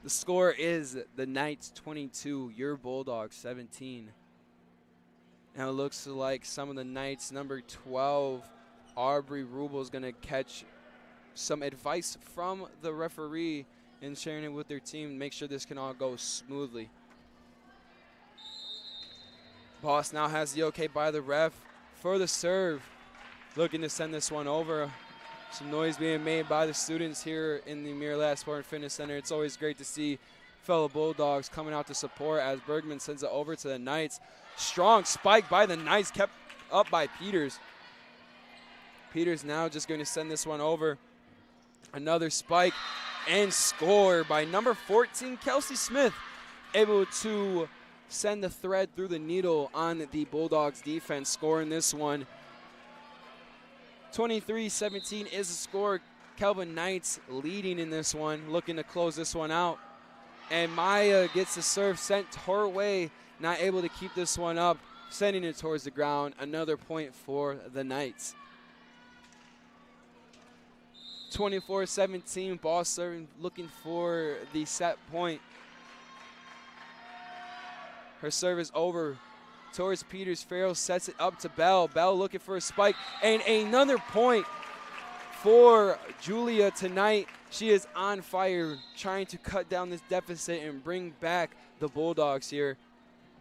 The score is the Knights 22, your Bulldogs 17. Now it looks like some of the Knights, number 12, Aubrey Rubel, is going to catch some advice from the referee and sharing it with their team. Make sure this can all go smoothly. Boss now has the okay by the ref for the serve. Looking to send this one over. Some noise being made by the students here in the Mirror Sport and Fitness Center. It's always great to see fellow Bulldogs coming out to support as Bergman sends it over to the Knights. Strong spike by the Knights, kept up by Peters. Peters now just going to send this one over. Another spike and score by number 14, Kelsey Smith, able to send the thread through the needle on the Bulldogs defense, scoring this one. 23-17 is the score. Calvin Knights leading in this one, looking to close this one out. And Maya gets the serve sent her way, not able to keep this one up, sending it towards the ground. Another point for the Knights. 24-17, Boss serving, looking for the set point. Her serve is over towards Peters. Farrell sets it up to Bell. Bell looking for a spike. And another point for Julia tonight. She is on fire, trying to cut down this deficit and bring back the Bulldogs here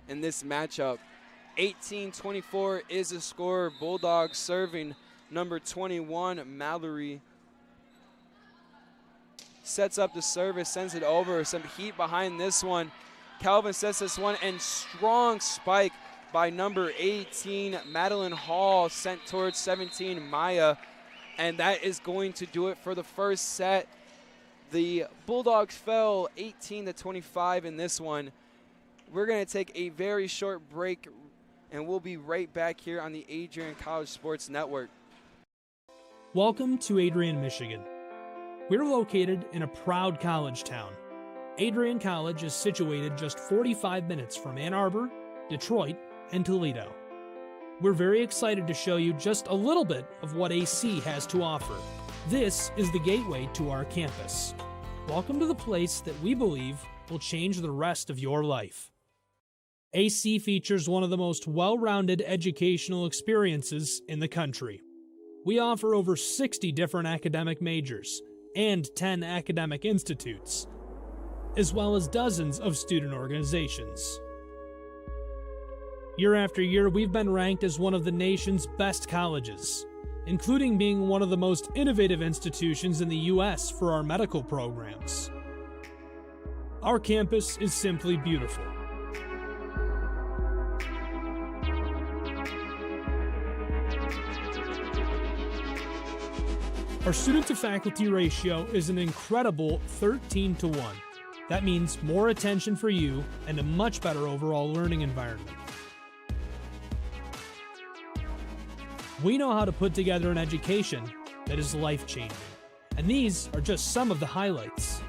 in this matchup. 18-24 is the score. Bulldogs serving. Number 21, Mallory, sets up the service, sends it over. Some heat behind this one. Calvin sets this one, and strong spike by number 18, Madeleine Hall, sent towards 17, Maya. And that is going to do it for the first set. The Bulldogs fell 18-25 in this one. We're going to take a very short break, and we'll be right back here on the Adrian College Sports Network. Welcome to Adrian, Michigan. We're located in a proud college town. Adrian College is situated just 45 minutes from Ann Arbor, Detroit, and Toledo. We're very excited to show you just a little bit of what AC has to offer. This is the gateway to our campus. Welcome to the place that we believe will change the rest of your life. AC features one of the most well-rounded educational experiences in the country. We offer over 60 different academic majors and 10 academic institutes, as well as dozens of student organizations. Year after year, we've been ranked as one of the nation's best colleges, including being one of the most innovative institutions in the U.S. for our medical programs. Our campus is simply beautiful. Our student-to-faculty ratio is an incredible 13-to-1. That means more attention for you and a much better overall learning environment. We know how to put together an education that is life-changing, and these are just some of the highlights.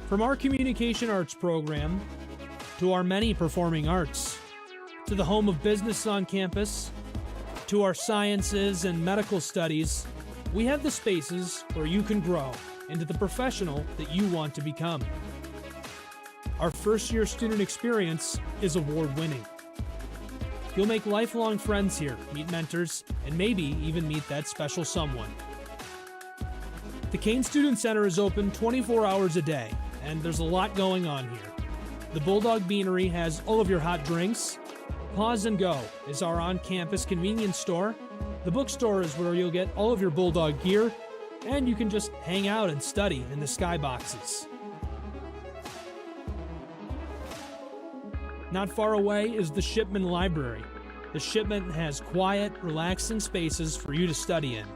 From our communication arts program, to our many performing arts, to the home of business on campus, to our sciences and medical studies, we have the spaces where you can grow into the professional that you want to become. Our first-year student experience is award-winning. You'll make lifelong friends here, meet mentors, and maybe even meet that special someone. The Kane Student Center is open 24 hours a day, and there's a lot going on here. The Bulldog Beanery has all of your hot drinks. Pause and Go is our on-campus convenience store. The bookstore is where you'll get all of your Bulldog gear, and you can just hang out and study in the skyboxes. Not far away is the Shipment Library. The Shipment has quiet, relaxing spaces for you to study in.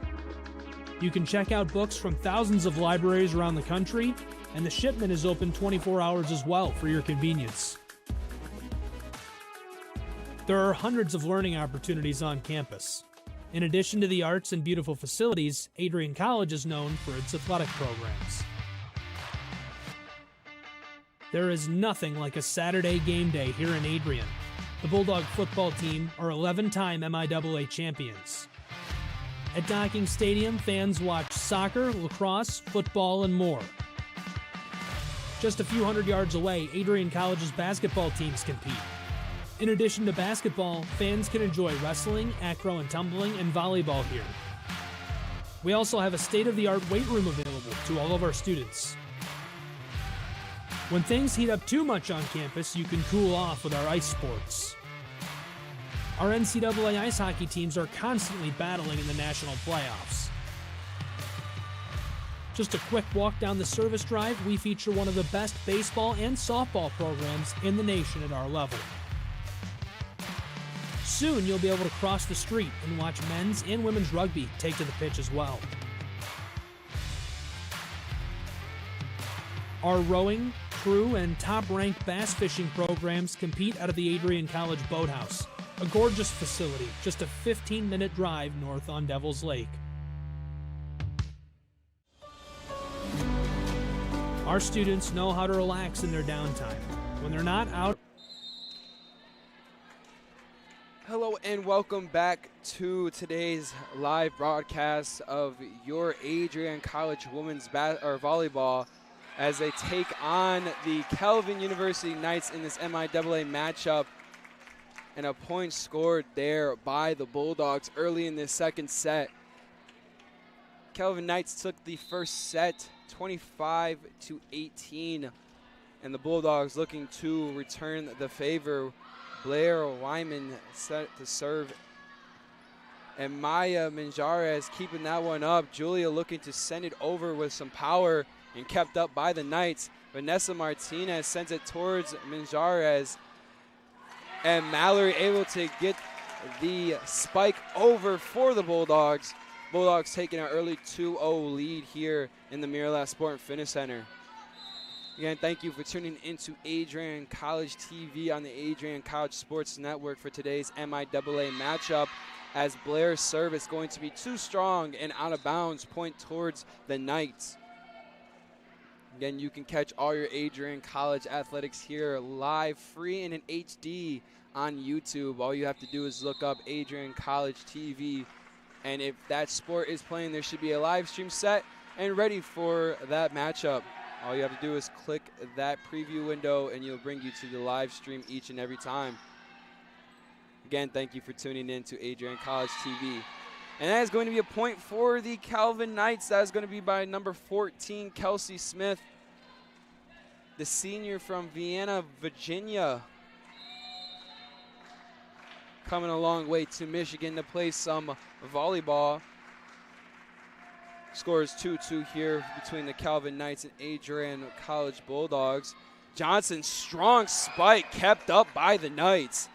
You can check out books from thousands of libraries around the country, and the Shipment is open 24 hours as well for your convenience. There are hundreds of learning opportunities on campus. In addition to the arts and beautiful facilities, Adrian College is known for its athletic programs. There is nothing like a Saturday game day here in Adrian. The Bulldog football team are 11-time MIAA champions. At Docking Stadium, fans watch soccer, lacrosse, football, and more. Just a few hundred yards away, Adrian College's basketball teams compete. In addition to basketball, fans can enjoy wrestling, acro and tumbling, and volleyball here. We also have a state-of-the-art weight room available to all of our students. When things heat up too much on campus, you can cool off with our ice sports. Our NCAA ice hockey teams are constantly battling in the national playoffs. Just a quick walk down the service drive, we feature one of the best baseball and softball programs in the nation at our level. Soon you'll be able to cross the street and watch men's and women's rugby take to the pitch as well. Our rowing, crew, and top-ranked bass fishing programs compete out of the Adrian College Boathouse, a gorgeous facility just a 15-minute drive north on Devil's Lake. Our students know how to relax in their downtime. When they're not out. Hello and welcome back to today's live broadcast of your Adrian College women's volleyball as they take on the Calvin University Knights in this MIAA matchup. And a point scored there by the Bulldogs early in the second set. Calvin Knights took the first set 25-18, and the Bulldogs looking to return the favor. Blair Wyman set to serve, and Maya Manjarez keeping that one up. Julia looking to send it over with some power and kept up by the Knights. Vanessa Martinez sends it towards Manjarez, and Mallory able to get the spike over for the Bulldogs. Bulldogs taking an early 2-0 lead here in the Miralax Sport and Fitness Center. Again, thank you for tuning into Adrian College TV on the Adrian College Sports Network for today's MIAA matchup, as Blair's serve is going to be too strong and out of bounds, point towards the Knights. Again, you can catch all your Adrian College athletics here live, free and in HD on YouTube. All you have to do is look up Adrian College TV, and if that sport is playing, there should be a live stream set and ready for that matchup. All you have to do is click that preview window and it'll bring you to the live stream each and every time. Again, thank you for tuning in to Adrian College TV. And that is going to be a point for the Calvin Knights. That is going to be by number 14, Kelsey Smith, the senior from Vienna, Virginia. Coming a long way to Michigan to play some volleyball. Scores 2-2 here between the Calvin Knights and Adrian College Bulldogs. Johnson, strong spike kept up by the Knights.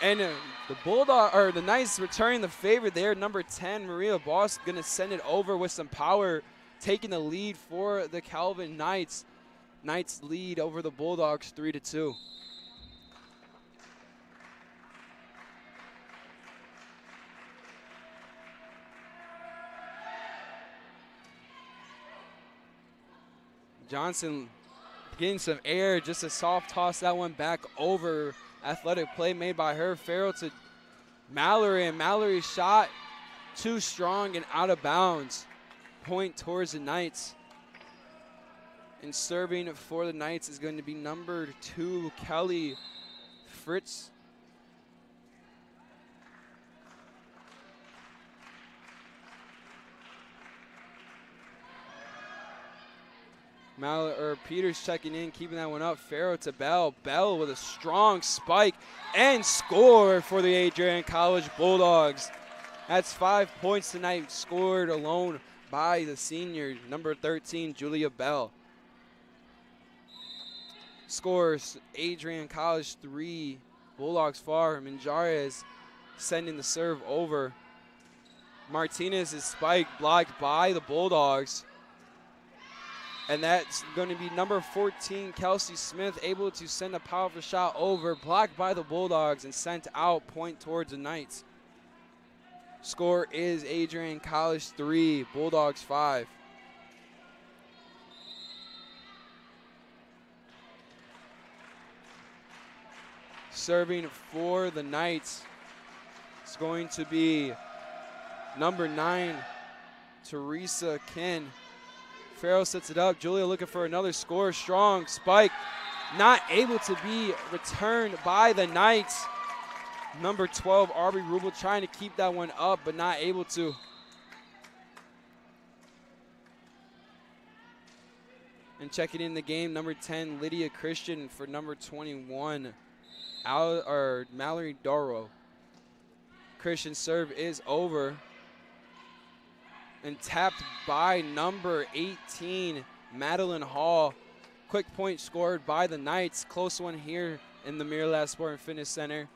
And the Knights returning the favor there. Number 10, Maria Boss, going to send it over with some power, taking the lead for the Calvin Knights. Knights lead over the Bulldogs 3-2. Johnson getting some air, just a soft toss that one back over. Athletic play made by her. Farrell to Mallory, and Mallory's shot too strong and out of bounds. point towards the Knights. And serving for the Knights is going to be number 2, Kelly Fritz. Peters checking in, keeping that one up. Farrow to Bell. Bell with a strong spike and score for the Adrian College Bulldogs. That's 5 points tonight, scored alone by the senior, number 13, Julia Bell. Scores Adrian College 3, Bulldogs 4. Minjarez sending the serve over. Martinez's spike blocked by the Bulldogs. And that's going to be number 14, Kelsey Smith, able to send a powerful shot over, blocked by the Bulldogs and sent out, point towards the Knights. Score is Adrian College 3, Bulldogs 5. Serving for the Knights, it's going to be number 9, Teresa Kin. Farrell sets it up. Julia looking for another score. Strong spike. Not able to be returned by the Knights. Number 12, Aubrey Rubel trying to keep that one up, but not able to. And checking in the game, number 10, Lydia Christian for number 21, Mallory Doro. Christian's serve is over. And tapped by number 18, Madeleine Hall. Quick point scored by the Knights. Close one here in the Mirror Sport and Fitness Center.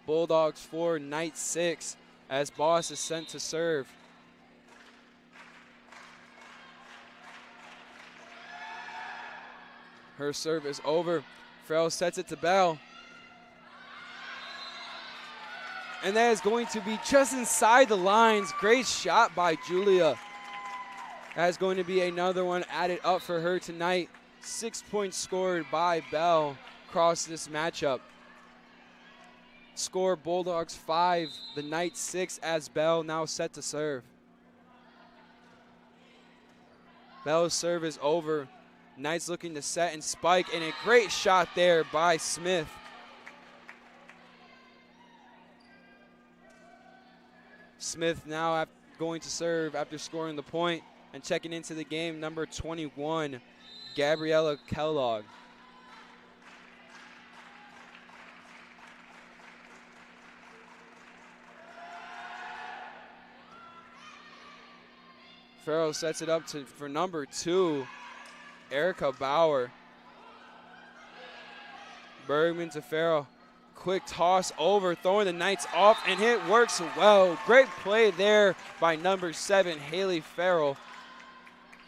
Bulldogs 4, Knights 6, as Boss is sent to serve. Her serve is over. Farrell sets it to Bell. And that is going to be just inside the lines. Great shot by Julia. That is going to be another one added up for her tonight. 6 points scored by Bell across this matchup. Score Bulldogs 5, the Knights 6, as Bell now set to serve. Bell's serve is over. Knights looking to set and spike, and a great shot there by Smith. Smith now going to serve after scoring the point, and checking into the game, number 21, Gabrielle Kellogg. Farrell sets it up for number 2, Erica Bauer. Bergman to Farrell. Quick toss over, throwing the Knights off, and it works well. Great play there by number 7, Haley Farrell,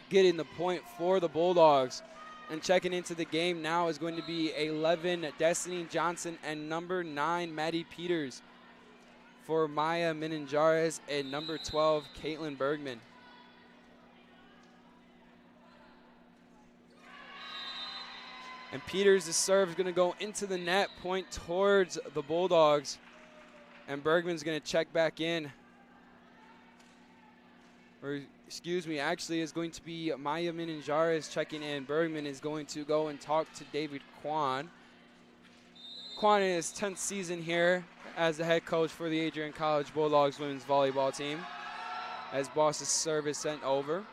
getting the point for the Bulldogs. And checking into the game now is going to be 11, Destiny Johnson, and number 9, Maddie Peters for Maya Meninjares, and number 12, Caitlin Bergman. And Peters' serve is going to go into the net, point towards the Bulldogs. And Bergman's going to check back in. Or, excuse me, actually is going to be Maya Meninjares checking in. Bergman is going to go and talk to David Kwan. Kwan in his 10th season here as the head coach for the Adrian College Bulldogs women's volleyball team. As Boss's serve is sent over.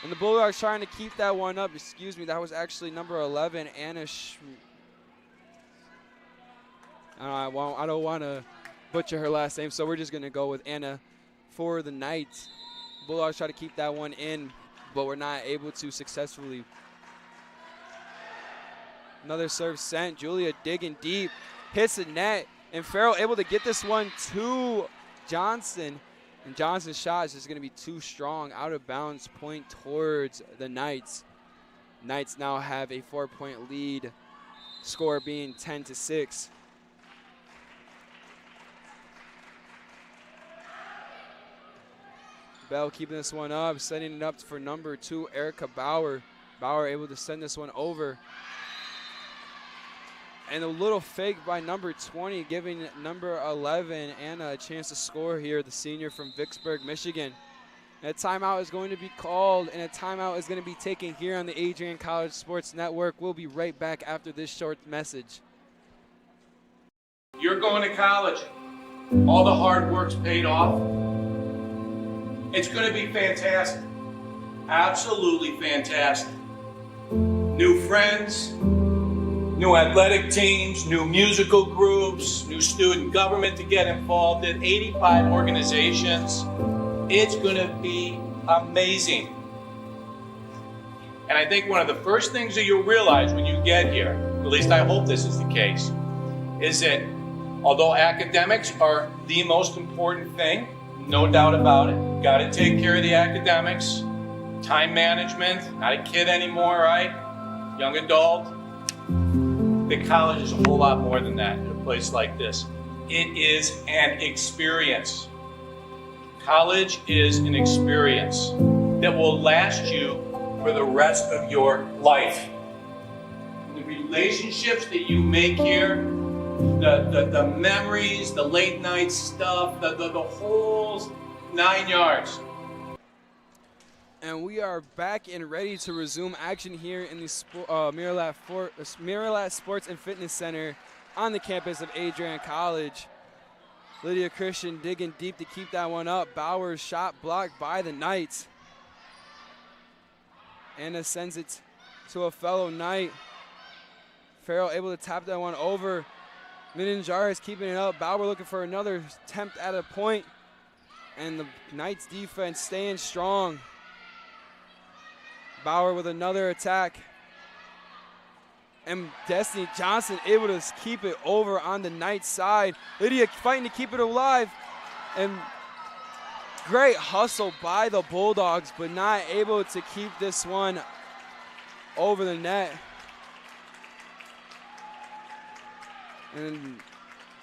And the Bulldogs trying to keep that one up. Excuse me, that was actually number 11, Anna I don't want to butcher her last name, so we're just going to go with Anna for the Knights. Bulldogs try to keep that one in, but we're not able to successfully. Another serve sent. Julia digging deep, hits the net, and Farrell able to get this one to Johnson. And Johnson's shot is just going to be too strong, out of bounds, point towards the Knights. Knights now have a 4-point lead, score being 10-6. Bell keeping this one up, setting it up for number 2, Erica Bauer. Bauer able to send this one over. And a little fake by number 20, giving number 11, Anna, a chance to score here, the senior from Vicksburg, Michigan. A timeout is going to be called, and a timeout is going to be taken here on the Adrian College Sports Network. We'll be right back after this short message. You're going to college. All the hard work's paid off. It's going to be fantastic. Absolutely fantastic. New friends, new athletic teams, new musical groups, new student government to get involved in, 85 organizations. It's going to be amazing. And I think one of the first things that you'll realize when you get here, at least I hope this is the case, is that although academics are the most important thing, no doubt about it, got to take care of the academics, time management, not a kid anymore, right? Young adult. The college is a whole lot more than that in a place like this. It is an experience. College is an experience that will last you for the rest of your life. The relationships that you make here, the memories, the late night stuff, the whole 9 yards. And we are back and ready to resume action here in the Mirrorlat Sports and Fitness Center on the campus of Adrian College. Lydia Christian digging deep to keep that one up. Bauer's shot blocked by the Knights. Anna sends it to a fellow Knight. Farrell able to tap that one over. Minanjar is keeping it up. Bauer looking for another attempt at a point. And the Knights defense staying strong. Bauer with another attack. And Destiny Johnson able to keep it over on the Knights side. Lydia fighting to keep it alive. And great hustle by the Bulldogs, but not able to keep this one over the net. And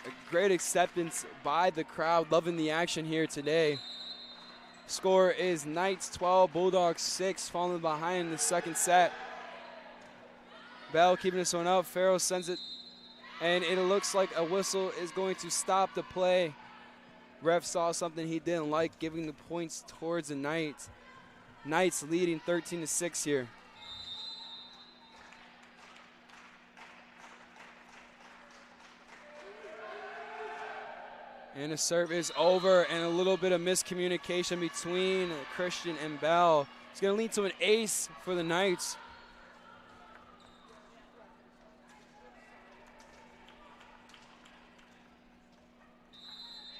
a great acceptance by the crowd, loving the action here today. Score is Knights 12, Bulldogs 6, falling behind in the second set. Bell keeping this one up. Farrell sends it, and it looks like a whistle is going to stop the play. Ref saw something he didn't like, giving the points towards the Knights. Knights leading 13-6 here. And the serve is over, and a little bit of miscommunication between Christian and Bell. It's going to lead to an ace for the Knights.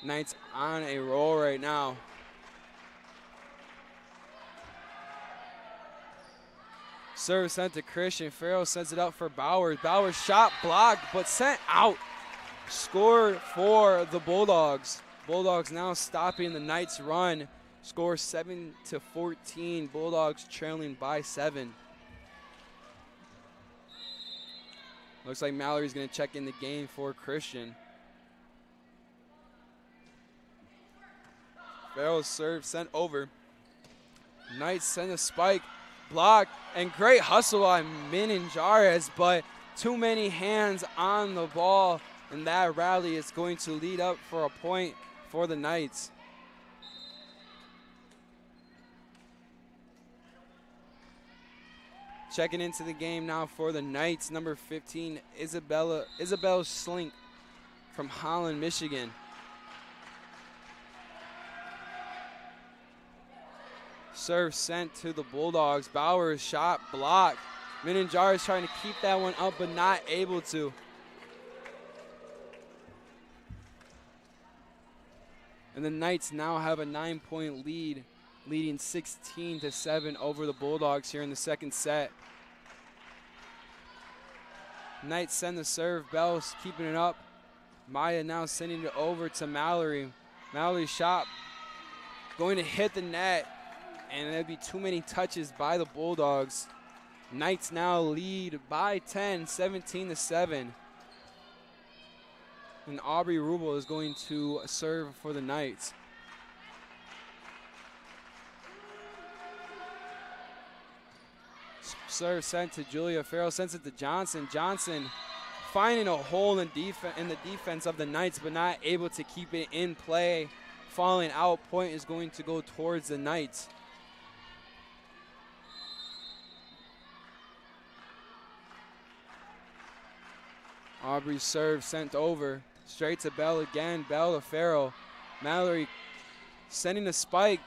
Knights on a roll right now. Serve sent to Christian. Farrell sends it up for Bauer. Bauer's shot blocked, but sent out. Score for the Bulldogs. Bulldogs now stopping the Knights' run. Score 7-14. Bulldogs trailing by 7. Looks like Mallory's going to check in the game for Christian. Farrell's serve sent over. Knights send a spike, blocked, and great hustle on Minanjares, but too many hands on the ball, and that rally is going to lead up for a point for the Knights. Checking into the game now for the Knights, number 15, Isabel Slink from Holland, Michigan. Serve sent to the Bulldogs. Bauer's shot blocked. Minanjar is trying to keep that one up, but not able to. And the Knights now have a 9-point lead, leading 16-7 over the Bulldogs here in the second set. Knights send the serve. Bell's keeping it up. Maya now sending it over to Mallory. Mallory's shot going to hit the net, and there'd be too many touches by the Bulldogs. Knights now lead by 10, 17-7. And Aubrey Rubel is going to serve for the Knights. Serve sent to Julia. Farrell sends it to Johnson. Johnson finding a hole in the defense of the Knights, but not able to keep it in play falling out. Point is going to go towards the Knights. Aubrey's serve sent over. Straight to Bell again. Bell to Farrell. Mallory sending a spike.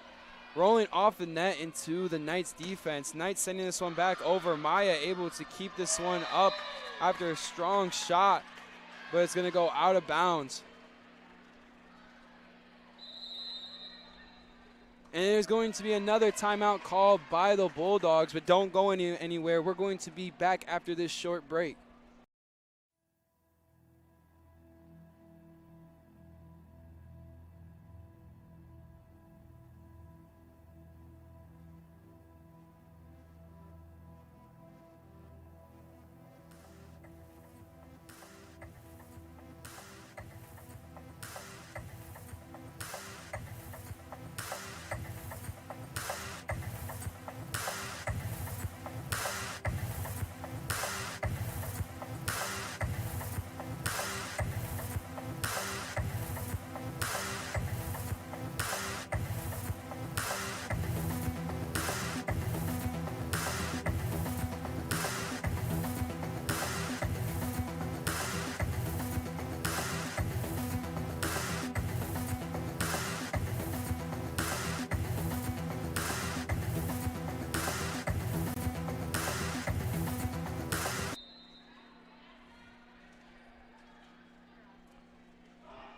Rolling off the net into the Knights defense. Knights sending this one back over. Maya able to keep this one up after a strong shot, but it's going to go out of bounds. And there's going to be another timeout called by the Bulldogs, but don't go anywhere. We're going to be back after this short break.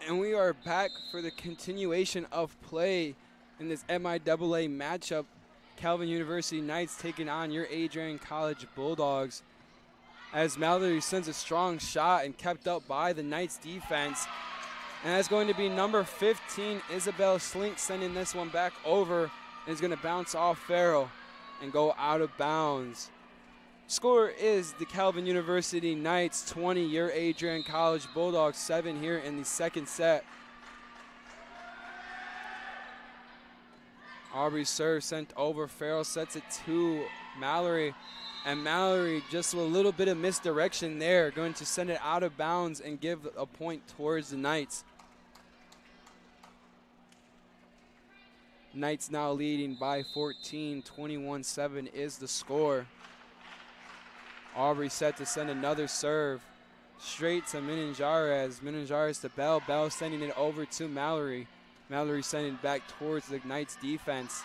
And we are back for the continuation of play in this MIAA matchup. Calvin University Knights taking on your Adrian College Bulldogs. As Mallory sends a strong shot and kept up by the Knights defense. And that's going to be number 15, Isabel Slink, sending this one back over. And it's going to bounce off Farrell and go out of bounds. Score is the Calvin University Knights 20, your Adrian College Bulldogs 7 here in the second set. Aubrey's serve sent over. Farrell sets it to Mallory. And Mallory, just a little bit of misdirection there, going to send it out of bounds and give a point towards the Knights. Knights now leading by 14, 21-7 is the score. Aubrey set to send another serve straight to Meninjares. Meninjares to Bell. Bell sending it over to Mallory. Mallory sending it back towards the Knights defense.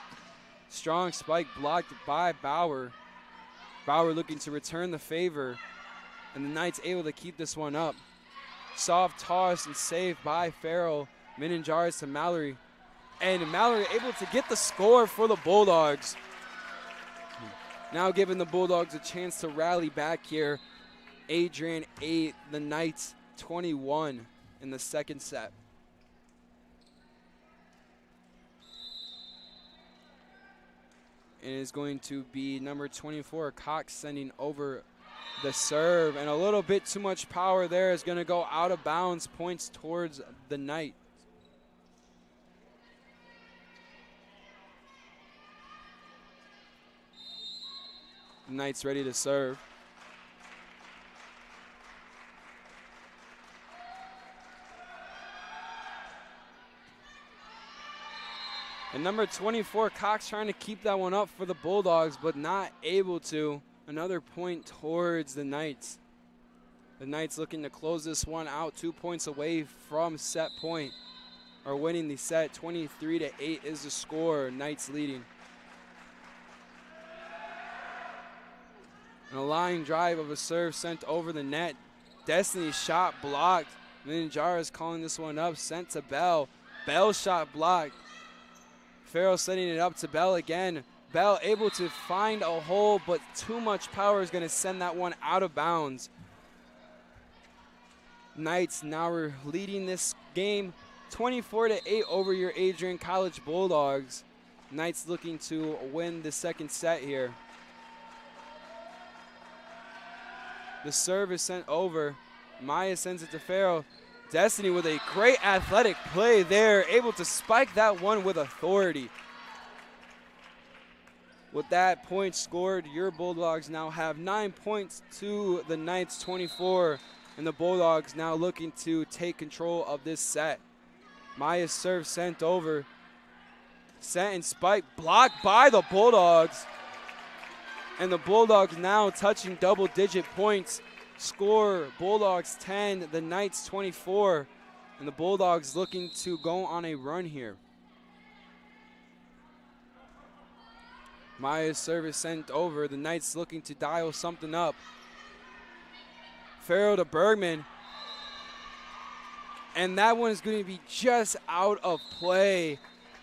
Strong spike blocked by Bauer. Bauer looking to return the favor. And the Knights able to keep this one up. Soft toss and save by Farrell. Meninjares to Mallory. And Mallory able to get the score for the Bulldogs. Now giving the Bulldogs a chance to rally back here. Adrian 8, the Knights 21 in the second set. And it's going to be number 24, Cox, sending over the serve. And a little bit too much power there is going to go out of bounds, points towards the Knights. Knights ready to serve. And number 24, Cox, trying to keep that one up for the Bulldogs, but not able to. Another point towards the Knights. The Knights looking to close this one out, 2 points away from set point, or winning the set. 23-8 is the score. Knights leading. And a line drive of a serve sent over the net. Destiny's shot blocked. Meninjares calling this one up, sent to Bell. Bell shot blocked. Farrell setting it up to Bell again. Bell able to find a hole, but too much power is going to send that one out of bounds. Knights now are leading this game 24-8 over your Adrian College Bulldogs. Knights looking to win the second set here. The serve is sent over. Maya sends it to Farrell. Destiny with a great athletic play there, able to spike that one with authority. With that point scored, your Bulldogs now have 9 points to the Knights 24, and the Bulldogs now looking to take control of this set. Maya's serve sent over. Sent and spiked, blocked by the Bulldogs. And the Bulldogs now touching double-digit points. Score, Bulldogs 10, the Knights 24. And the Bulldogs looking to go on a run here. Maya's service sent over. The Knights looking to dial something up. Farrell to Bergman. And that one is going to be just out of play.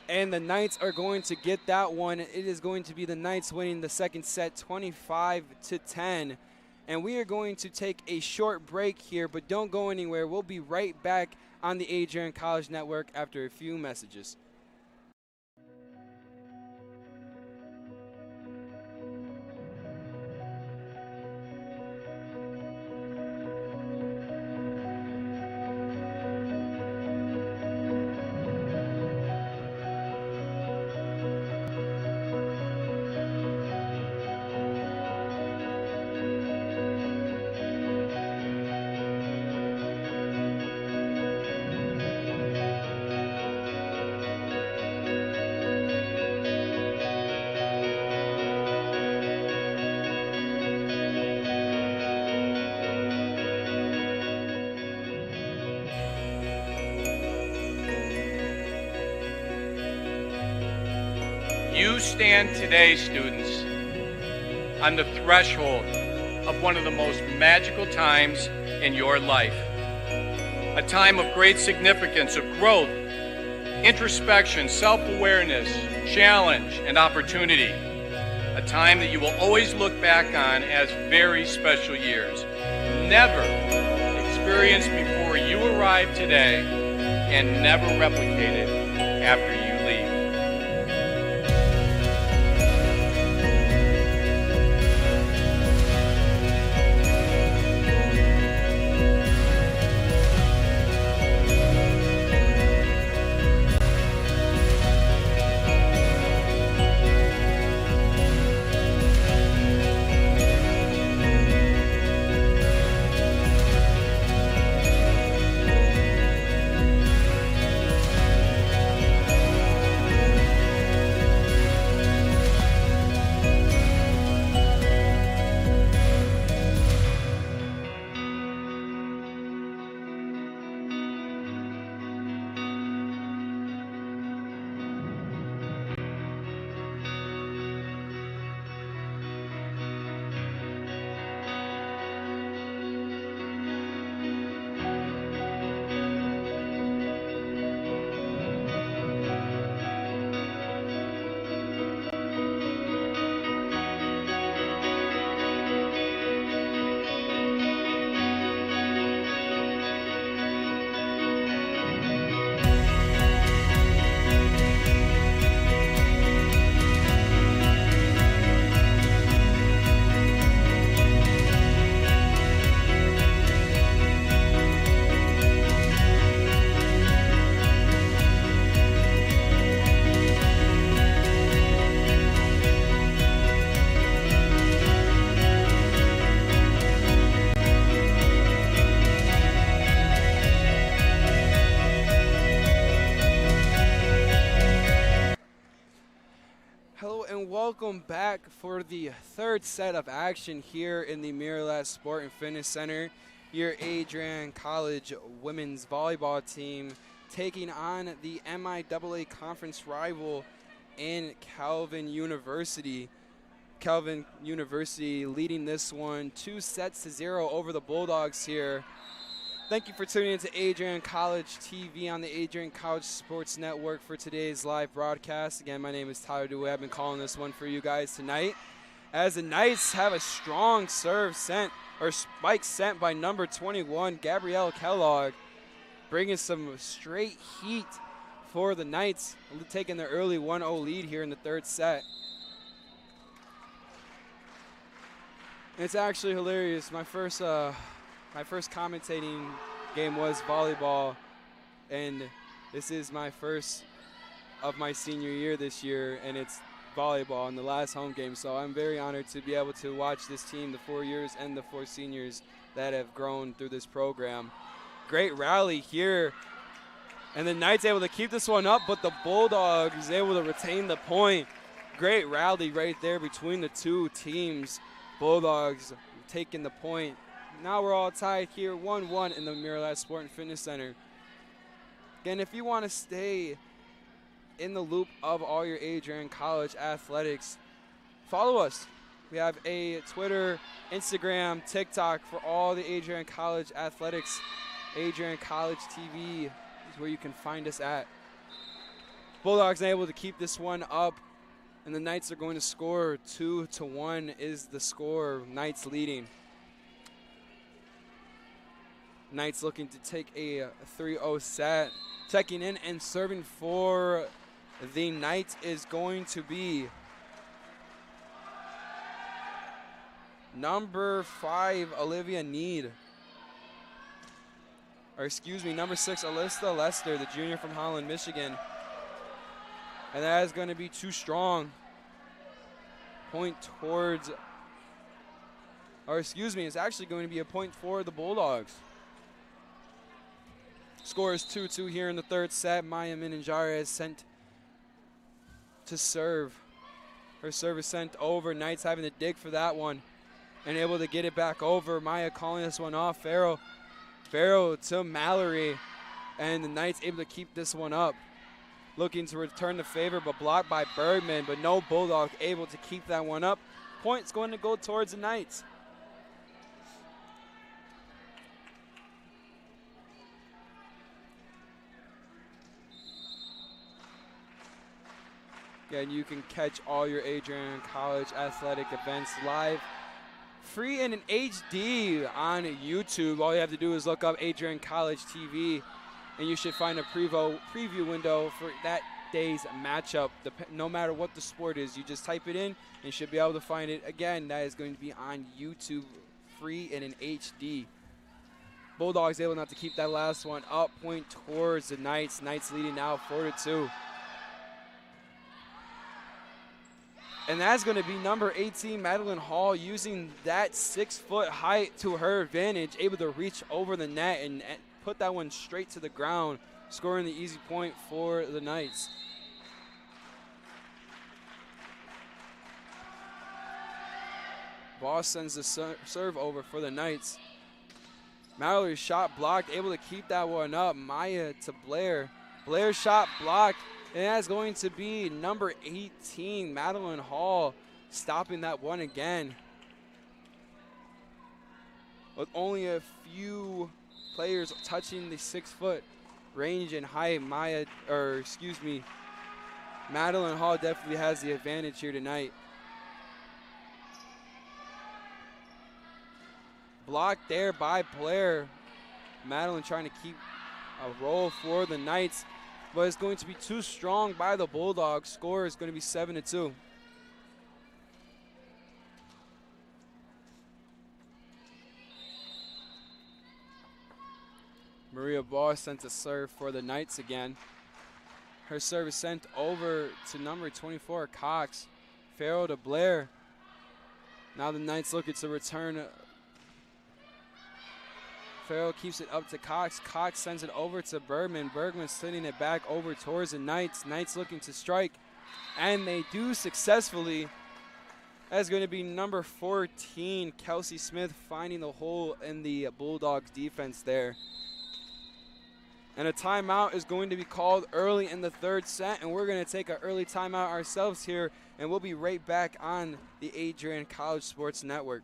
And the Knights are going to get that one. It is going to be the Knights winning the second set 25-10. And we are going to take a short break here, but don't go anywhere. We'll be right back on the Adrian College Network after a few messages. You stand today, students, on the threshold of one of the most magical times in your life. A time of great significance, of growth, introspection, self-awareness, challenge, and opportunity. A time that you will always look back on as very special years. Never experienced before you arrived today and never replicated after you leave. Welcome back for the third set of action here in the Mirrorless Sport and Fitness Center. Your Adrian College women's volleyball team taking on the MIAA conference rival in Calvin University. Calvin University leading this one 2-0 over the Bulldogs here. Thank you for tuning in to Adrian College TV on the Adrian College Sports Network for today's live broadcast. Again, my name is Tyler Dewey. I've been calling this one for you guys tonight. As the Knights have a strong serve sent, or spike sent by number 21, Gabrielle Kellogg, bringing some straight heat for the Knights, taking their early 1-0 lead here in the third set. It's actually hilarious. My first commentating game was volleyball, and this is my first of my senior year this year, and it's volleyball in the last home game. So I'm very honored to be able to watch this team, the 4 years and the 4 seniors that have grown through this program. Great rally here And the Knights able to keep this one up, but the Bulldogs able to retain the point. Great rally right there between the two teams. Bulldogs taking the point. Now we're all tied here, 1-1 in the Mirror Sport and Fitness Center. Again, if you want to stay in the loop of all your Adrian College athletics, follow us. We have a Twitter, Instagram, TikTok for all the Adrian College athletics. Adrian College TV is where you can find us at. Bulldogs able to keep this one up, and the Knights are going to score. 2-1 is the score. Knights leading. Knights looking to take a 3-0 set. Checking in and serving for the Knights is going to be number 5, Olivia Need. Or excuse me, number 6, Alyssa Lester, the junior from Holland, Michigan. And that is going to be too strong. Point towards, or excuse me, it's actually going to be a point for the Bulldogs. Score is 2-2 here in the third set. Maya Minanjara is sent to serve. Her serve is sent over. Knights having to dig for that one and able to get it back over. Maya calling this one off. Farrow to Mallory, and the Knights able to keep this one up. Looking to return the favor, but blocked by Bergman, but no Bulldog able to keep that one up. Point's going to go towards the Knights. Again, you can catch all your Adrian College athletic events live, free and in HD on YouTube. All you have to do is look up Adrian College TV, and you should find a preview window for that day's matchup. No matter what the sport is, you just type it in and you should be able to find it. Again, that is going to be on YouTube, free and in HD. Bulldogs able not to keep that last one up. Point towards the Knights. Knights leading now 4-2. And that's going to be number 18, Madeleine Hall, using that 6-foot height to her advantage, able to reach over the net and put that one straight to the ground, scoring the easy point for the Knights. Boss sends the serve over for the Knights. Mallory's shot blocked, able to keep that one up. Maya to Blair. Blair's shot blocked. And that's going to be number 18, Madeleine Hall, stopping that one again. With only a few players touching the 6-foot range and height, Madeleine Hall definitely has the advantage here tonight. Blocked there by Blair. Madeleine trying to keep a roll for the Knights, but it's going to be too strong by the Bulldogs. Score is going to be 7-2. Maria Boss sent a serve for the Knights again. Her serve is sent over to number 24, Cox. Farrow to Blair. Now the Knights looking to return. Farrow keeps it up to Cox. Cox sends it over to Bergman. Bergman sending it back over towards the Knights. Knights looking to strike, and they do successfully. That's going to be number 14, Kelsey Smith, finding the hole in the Bulldogs defense there. And a timeout is going to be called early in the third set, and we're going to take an early timeout ourselves here, and we'll be right back on the Adrian College Sports Network.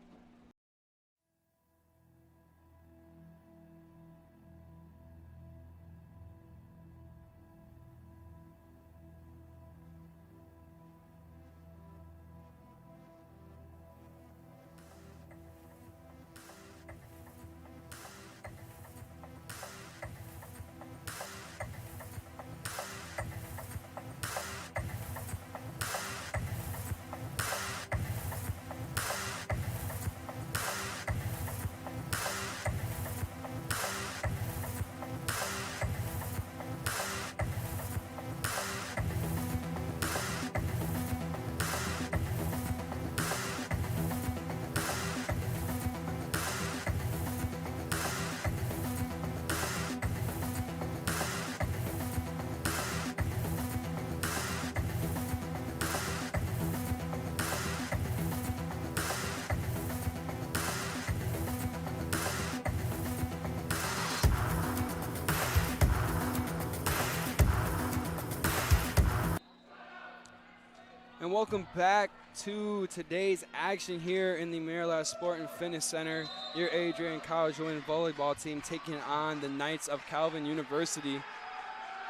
welcome back to today's action here in the Maryland Sport and Fitness Center. Your Adrian College women's volleyball team taking on the Knights of Calvin University.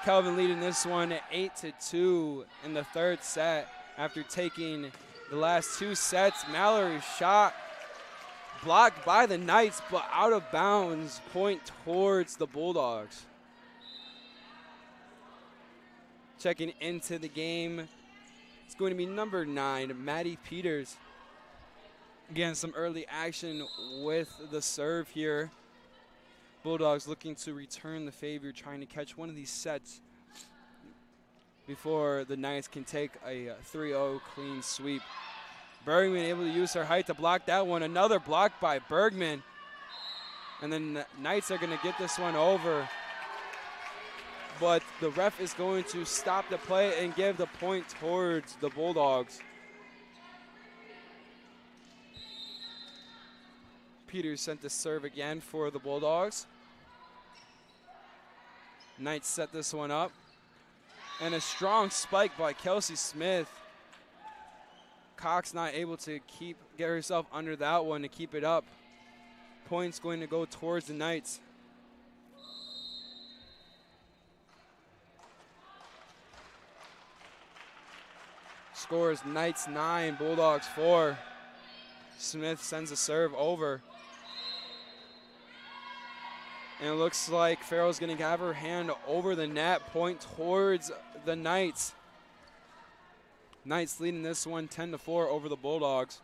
Calvin leading this one 8-2 in the third set after taking the last two sets. Mallory's shot blocked by the Knights, but out of bounds, point towards the Bulldogs. Checking into the game, it's going to be number 9, Maddie Peters. Again, some early action with the serve here. Bulldogs looking to return the favor, trying to catch one of these sets before the Knights can take a 3-0 clean sweep. Bergman able to use her height to block that one. Another block by Bergman. And then the Knights are going to get this one over. But the ref is going to stop the play and give the point towards the Bulldogs. Peters sent the serve again for the Bulldogs. Knights set this one up. And a strong spike by Kelsey Smith. Cox not able to get herself under that one to keep it up. Points going to go towards the Knights. Scores Knights 9, Bulldogs 4. Smith sends a serve over. And it looks like Farrell's going to have her hand over the net, point towards the Knights. Knights leading this one 10-4 over the Bulldogs.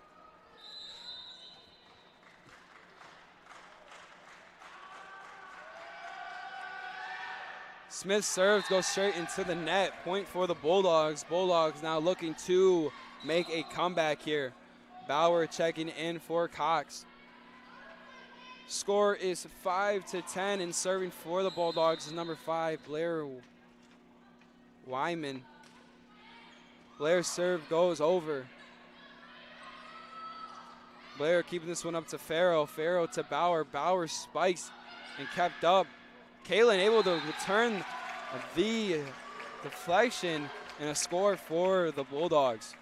Smith serves, goes straight into the net, point for the Bulldogs. Bulldogs now looking to make a comeback here. Bauer checking in for Cox. Score is 5-10, and serving for the Bulldogs is number 5, Blair Wyman. Blair's serve goes over. Blair keeping this one up to Farrell. Farrell to Bauer. Bauer spikes and kept up. Kaylin able to return the deflection and a score for the Bulldogs.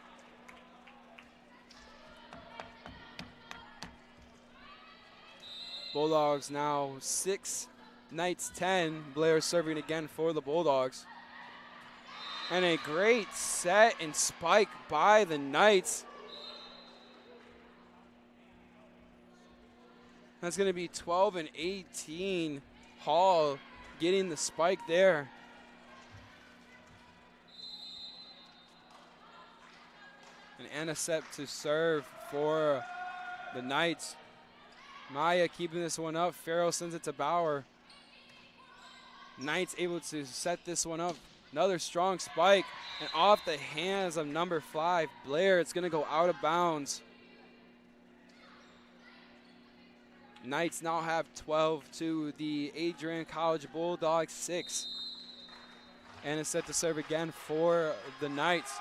Bulldogs now 6, Knights 10. Blair serving again for the Bulldogs. And a great set and spike by the Knights. That's going to be 12-18. Hall getting the spike there. And Anisep to serve for the Knights. Maya keeping this one up. Farrell sends it to Bauer. Knights able to set this one up. Another strong spike, and off the hands of number 5, Blair. It's going to go out of bounds. Knights now have 12 to the Adrian College Bulldogs 6. And it's set to serve again for the Knights.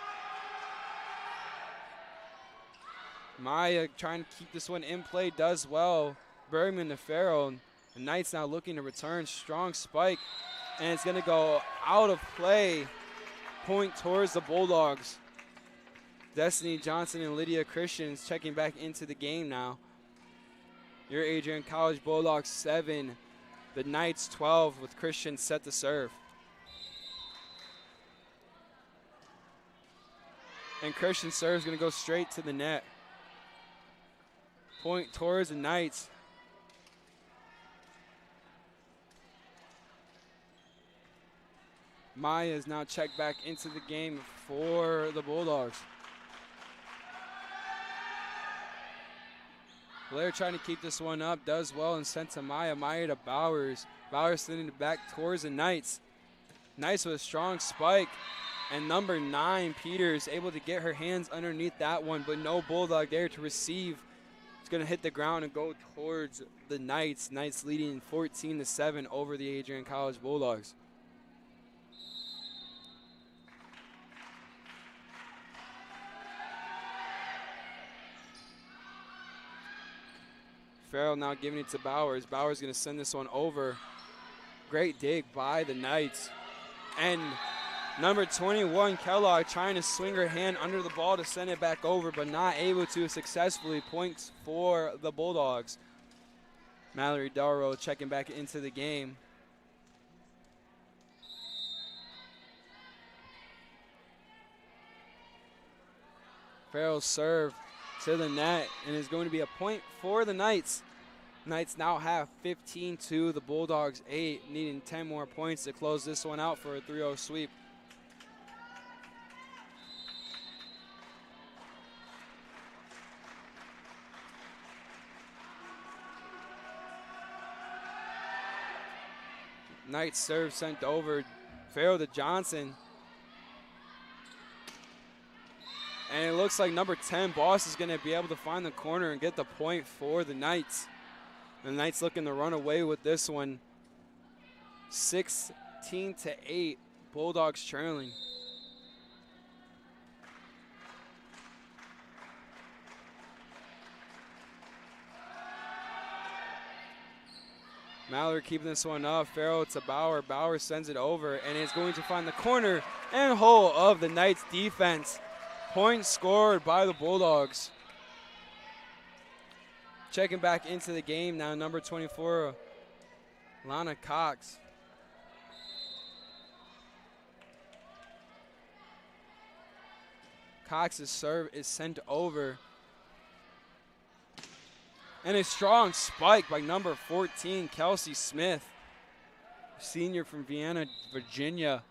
Maya trying to keep this one in play, does well. Bergman to Farrell. The Knights now looking to return. Strong spike. And it's going to go out of play. Point towards the Bulldogs. Destiny Johnson and Lydia Christian checking back into the game now. Your Adrian College Bulldogs 7. The Knights 12 with Christian set to serve. And Christian's serve is going to go straight to the net. Point towards the Knights. Maya is now checked back into the game for the Bulldogs. Blair trying to keep this one up, does well and sent to Maya. Maya to Bowers. Bowers sending it back towards the Knights. Knights with a strong spike. And number 9, Peters, able to get her hands underneath that one, but no Bulldog there to receive. It's going to hit the ground and go towards the Knights. Knights leading 14-7 over the Adrian College Bulldogs. Farrell now giving it to Bowers. Bowers going to send this one over. Great dig by the Knights. And Number 21, Kellogg, trying to swing her hand under the ball to send it back over, but not able to successfully. Points for the Bulldogs. Mallory Darrow checking back into the game. Farrell's serve to the net, and is going to be a point for the Knights. Knights now have 15-2, the Bulldogs 8, needing 10 more points to close this one out for a 3-0 sweep. Knights serve sent over. Farrell to Johnson. And it looks like number 10, Boss, is going to be able to find the corner and get the point for the Knights. The Knights looking to run away with this one. 16-8, Bulldogs trailing. Mallory keeping this one up. Farrell to Bauer. Bauer sends it over and is going to find the corner and hole of the Knights defense. Point scored by the Bulldogs. Checking back into the game now, number 24, Elena Cox. Cox's serve is sent over. And a strong spike by number 14, Kelsey Smith, senior from Vienna, Virginia.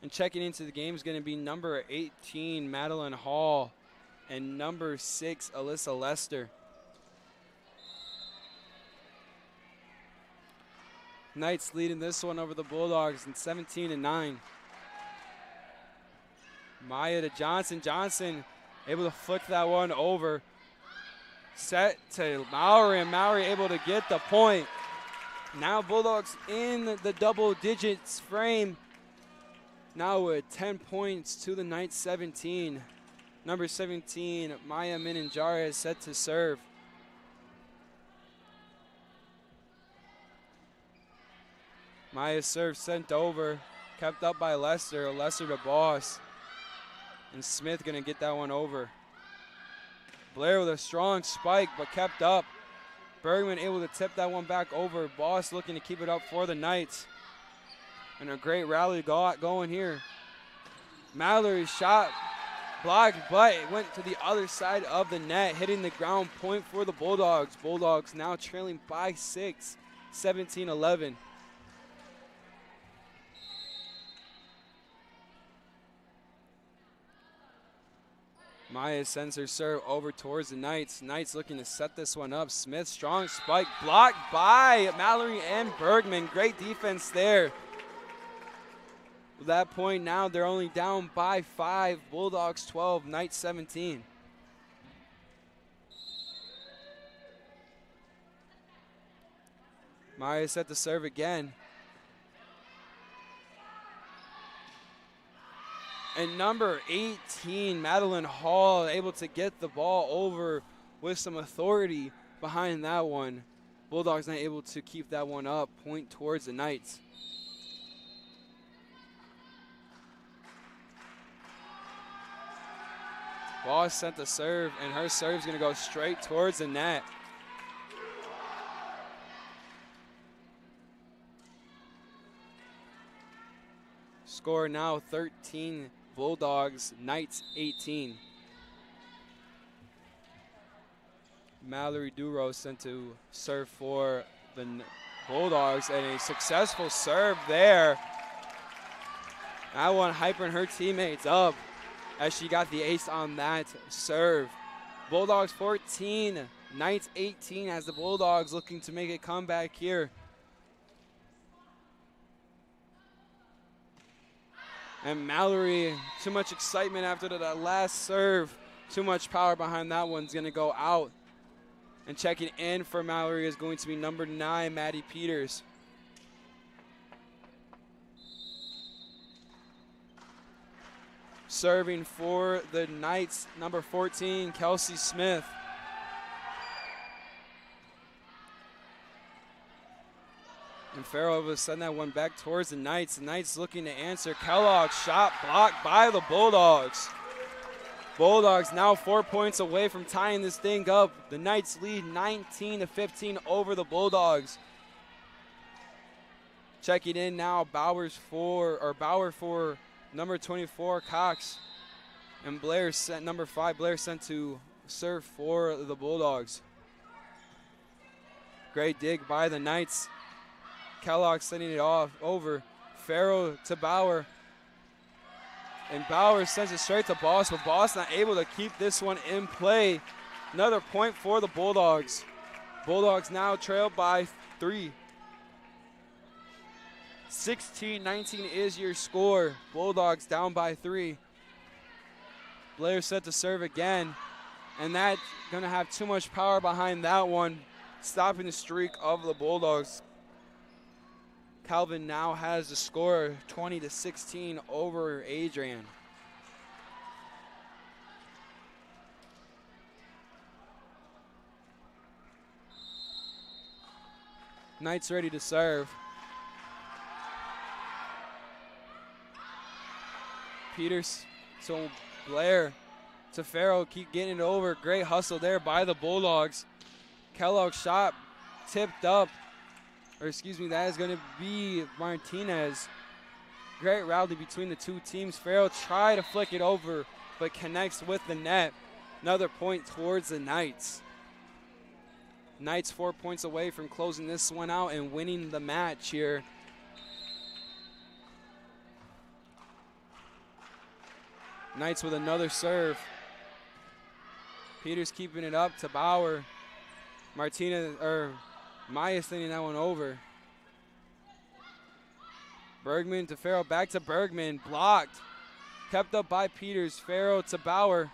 And checking into the game is going to be number 18, Madeleine Hall, and number 6, Alyssa Lester. Knights leading this one over the Bulldogs in 17-9. Maya to Johnson. Johnson able to flick that one over. Set to Mallory, and Mallory able to get the point. Now Bulldogs in the double digits frame. Now with 10 points to the Knights 17. Number 17, Maya Minanjara is set to serve. Maya's serve sent over, kept up by Lester. Lester to Boss. And Smith gonna get that one over. Blair with a strong spike, but kept up. Bergman able to tip that one back over. Boss looking to keep it up for the Knights. And a great rally going here. Mallory's shot blocked, but it went to the other side of the net, hitting the ground. Point for the Bulldogs. Bulldogs now trailing by 6, 17-11. Maya sends her serve over towards the Knights. Knights looking to set this one up. Smith, strong spike, blocked by Mallory and Bergman. Great defense there. At that point now, they're only down by 5. Bulldogs 12, Knights 17. Maya set the serve again. And number 18, Madeleine Hall, able to get the ball over with some authority behind that one. Bulldogs not able to keep that one up. Point towards the Knights. Boss sent the serve, and her serve's going to go straight towards the net. Score now 13 Bulldogs, Knights 18. Mallory Duro sent to serve for the Bulldogs, and a successful serve there. That one hyping her teammates up as she got the ace on that serve. Bulldogs 14, Knights 18 as the Bulldogs looking to make a comeback here. And Mallory, too much excitement after that last serve. Too much power behind that one's going to go out. And checking in for Mallory is going to be number 9, Maddie Peters. Serving for the Knights, number 14, Kelsey Smith. And Farrell will send that one back towards the Knights. The Knights looking to answer. Kellogg shot blocked by the Bulldogs. Bulldogs now 4 points away from tying this thing up. The Knights lead 19-15 over the Bulldogs. Checking in now, Bauer for number 24, Cox. And Blair sent number 5, Blair sent to serve for the Bulldogs. Great dig by the Knights. Kellogg sending it off over. Farrell to Bauer. And Bauer sends it straight to Boss, but Boss not able to keep this one in play. Another point for the Bulldogs. Bulldogs now trail by 3. 16-19 is your score. Bulldogs down by 3. Blair set to serve again. And that's going to have too much power behind that one, stopping the streak of the Bulldogs. Calvin now has the score 20-16 over Adrian. Knights ready to serve. Peters to Blair to Farrell, keep getting it over. Great hustle there by the Bulldogs. Kellogg shot tipped up. That is going to be Martinez. Great rally between the two teams. Farrell tried to flick it over, but connects with the net. Another point towards the Knights. Knights 4 points away from closing this one out and winning the match here. Knights with another serve. Peters keeping it up to Bauer. Maya sending that one over. Bergman to Farrell, back to Bergman, blocked. Kept up by Peters, Farrell to Bauer.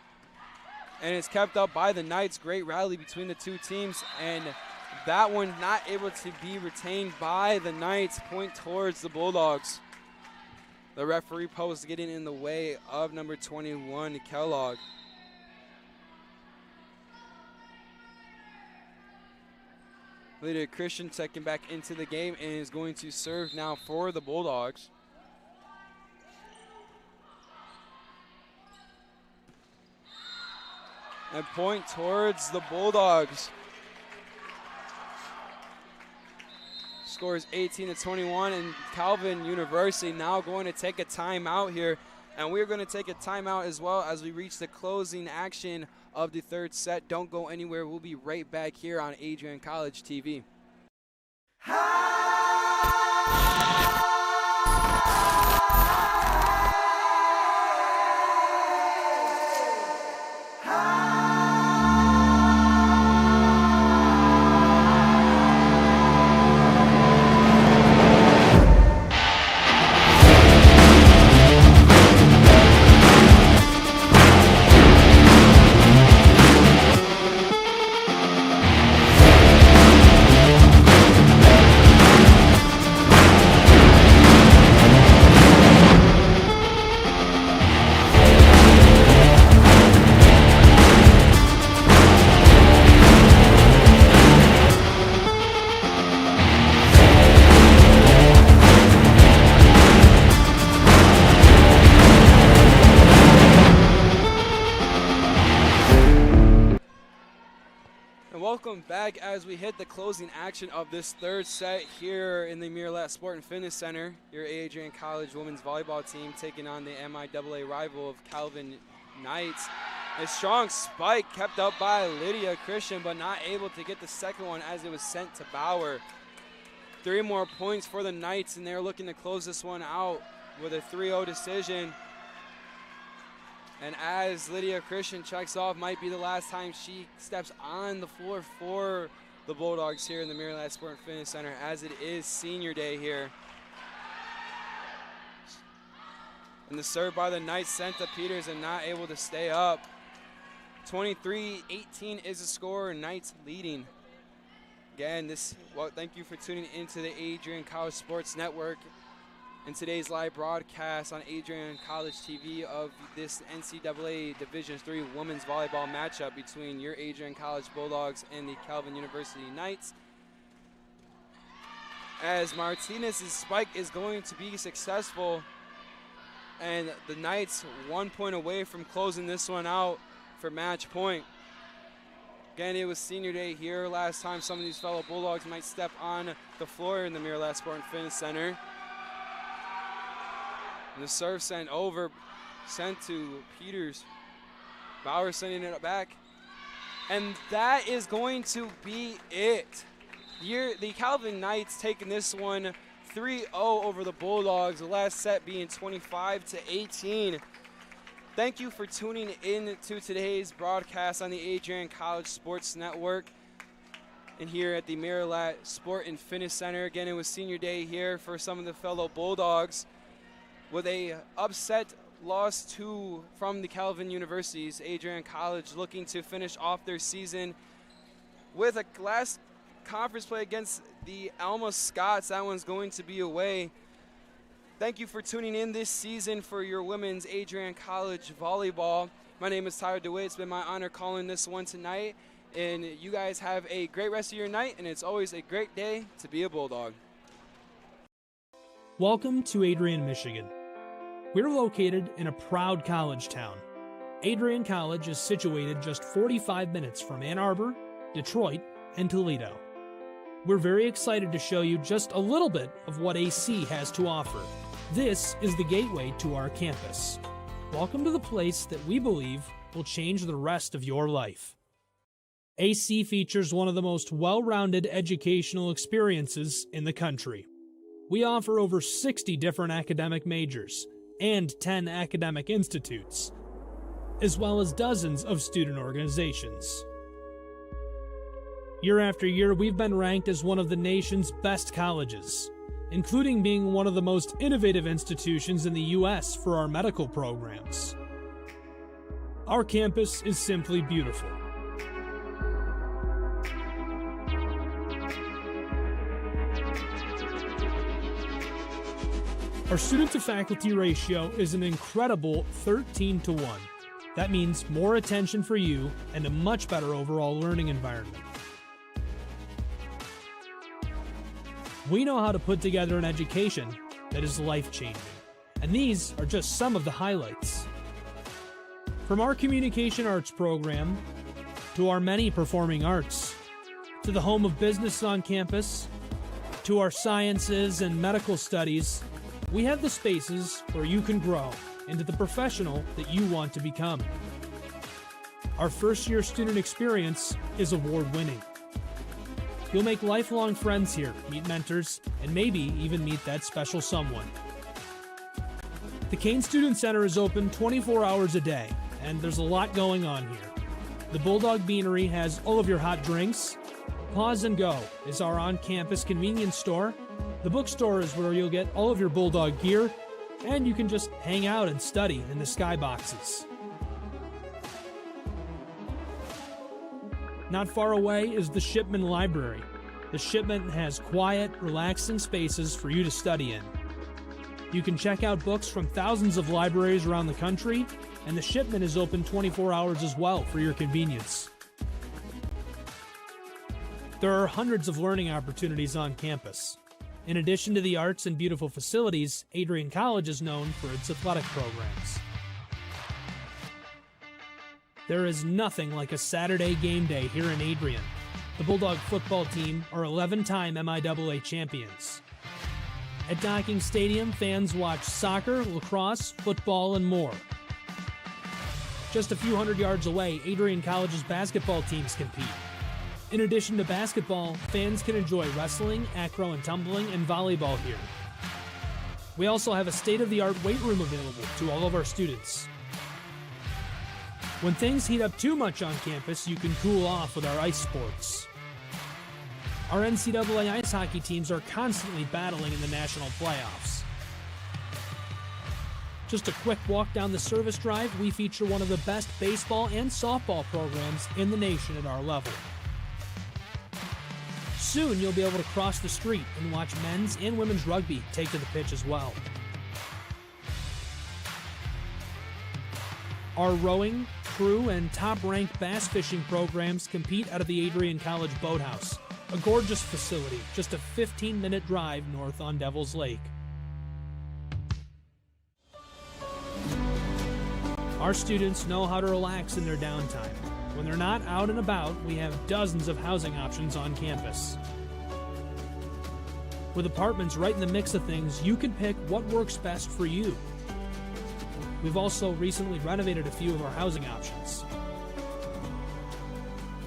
And it's kept up by the Knights. Great rally between the two teams. And that one not able to be retained by the Knights. Point towards the Bulldogs. The referee post getting in the way of number 21, Kellogg. Lydia Christian checking back into the game and is going to serve now for the Bulldogs. And point towards the Bulldogs. Scores 18-21, and Calvin University now going to take a timeout here. And we're going to take a timeout as well as we reach the closing action of the third set. Don't go anywhere. We'll be right back here on Adrian College TV. Welcome back as we hit the closing action of this third set here in the Mirror Sport and Fitness Center. Your Adrian College women's volleyball team taking on the MIAA rival of Calvin Knights. A strong spike kept up by Lydia Christian, but not able to get the second one as it was sent to Bauer. 3 more points for the Knights, and they're looking to close this one out with a 3-0 decision. And as Lydia Christian checks off, might be the last time she steps on the floor for the Bulldogs here in the Mirror Sport and Fitness Center, as it is senior day here. And the serve by the Knights sent to Peters and not able to stay up. 23-18 is the score, Knights leading. Again, thank you for tuning into the Adrian College Sports Network and today's live broadcast on Adrian College TV of this NCAA Division III women's volleyball matchup between your Adrian College Bulldogs and the Calvin University Knights. as Martinez's spike is going to be successful, and the Knights 1 point away from closing this one out for match point. Again, it was senior day here. Last time some of these fellow Bulldogs might step on the floor in the Mirror Sport and Fitness Center. And the serve sent to Peters. Bauer sending it back. And that is going to be it. The Calvin Knights taking this one 3-0 over the Bulldogs, the last set being 25-18. Thank you for tuning in to today's broadcast on the Adrian College Sports Network and here at the Mirror Sport and Fitness Center. Again, it was senior day here for some of the fellow Bulldogs with a upset loss from the Calvin Universities. Adrian College looking to finish off their season with a last conference play against the Alma Scots. That one's going to be away. Thank you for tuning in this season for your women's Adrian College volleyball. My name is Tyler DeWitt. It's been my honor calling this one tonight. And you guys have a great rest of your night, and it's always a great day to be a Bulldog. Welcome to Adrian, Michigan. We're located in a proud college town. Adrian College is situated just 45 minutes from Ann Arbor, Detroit, and Toledo. We're very excited to show you just a little bit of what AC has to offer. This is the gateway to our campus. Welcome to the place that we believe will change the rest of your life. AC features one of the most well-rounded educational experiences in the country. We offer over 60 different academic majors and 10 academic institutes, as well as dozens of student organizations. Year after year, we've been ranked as one of the nation's best colleges, including being one of the most innovative institutions in the U.S. for our medical programs. Our campus is simply beautiful. Our student-to-faculty ratio is an incredible 13-to-1. That means more attention for you and a much better overall learning environment. We know how to put together an education that is life-changing, and these are just some of the highlights. From our communication arts program, to our many performing arts, to the home of business on campus, to our sciences and medical studies, we have the spaces where you can grow into the professional that you want to become. Our first-year student experience is award-winning. You'll make lifelong friends here, meet mentors, and maybe even meet that special someone. The Kane Student Center is open 24 hours a day, and there's a lot going on here. The Bulldog Beanery has all of your hot drinks. Pause and Go is our on-campus convenience store. The bookstore is where you'll get all of your Bulldog gear, and you can just hang out and study in the skyboxes. Not far away is the Shipment Library. The Shipment has quiet, relaxing spaces for you to study in. You can check out books from thousands of libraries around the country, and the Shipment is open 24 hours as well for your convenience. There are hundreds of learning opportunities on campus. In addition to the arts and beautiful facilities, Adrian College is known for its athletic programs. There is nothing like a Saturday game day here in Adrian. The Bulldog football team are 11-time MIAA champions. At Docking Stadium, fans watch soccer, lacrosse, football, and more. Just a few hundred yards away, Adrian College's basketball teams compete. In addition to basketball, fans can enjoy wrestling, acro and tumbling, and volleyball here. We also have a state-of-the-art weight room available to all of our students. When things heat up too much on campus, you can cool off with our ice sports. Our NCAA ice hockey teams are constantly battling in the national playoffs. Just a quick walk down the service drive, we feature one of the best baseball and softball programs in the nation at our level. Soon you'll be able to cross the street and watch men's and women's rugby take to the pitch as well. Our rowing, crew, and top-ranked bass fishing programs compete out of the Adrian College Boathouse, a gorgeous facility just a 15-minute drive north on Devil's Lake. Our students know how to relax in their downtime. When they're not out and about, we have dozens of housing options on campus. With apartments right in the mix of things, you can pick what works best for you. We've also recently renovated a few of our housing options.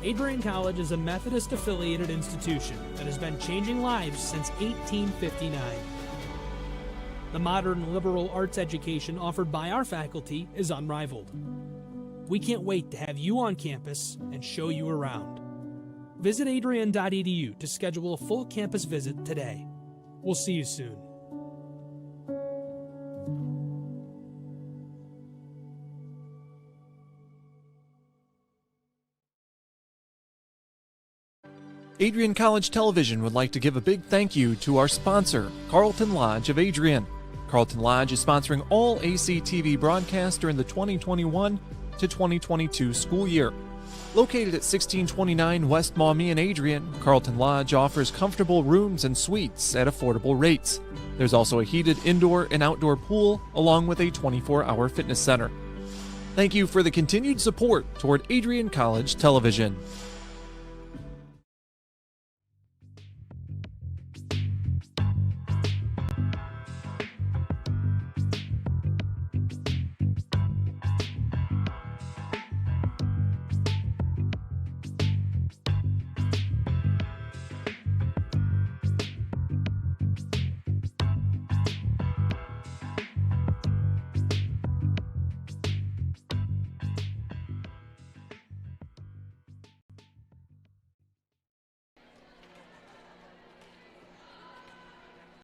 Adrian College is a Methodist-affiliated institution that has been changing lives since 1859. The modern liberal arts education offered by our faculty is unrivaled. We can't wait to have you on campus and show you around. Visit adrian.edu to schedule a full campus visit today. We'll see you soon. Adrian College Television would like to give a big thank you to our sponsor, Carlton Lodge of Adrian. Carlton Lodge is sponsoring all ACTV broadcasts during the 2021 to 2022 school year. Located at 1629 West Maumee in Adrian, Carlton Lodge offers comfortable rooms and suites at affordable rates. There's also a heated indoor and outdoor pool, along with a 24-hour fitness center. Thank you for the continued support toward Adrian College Television.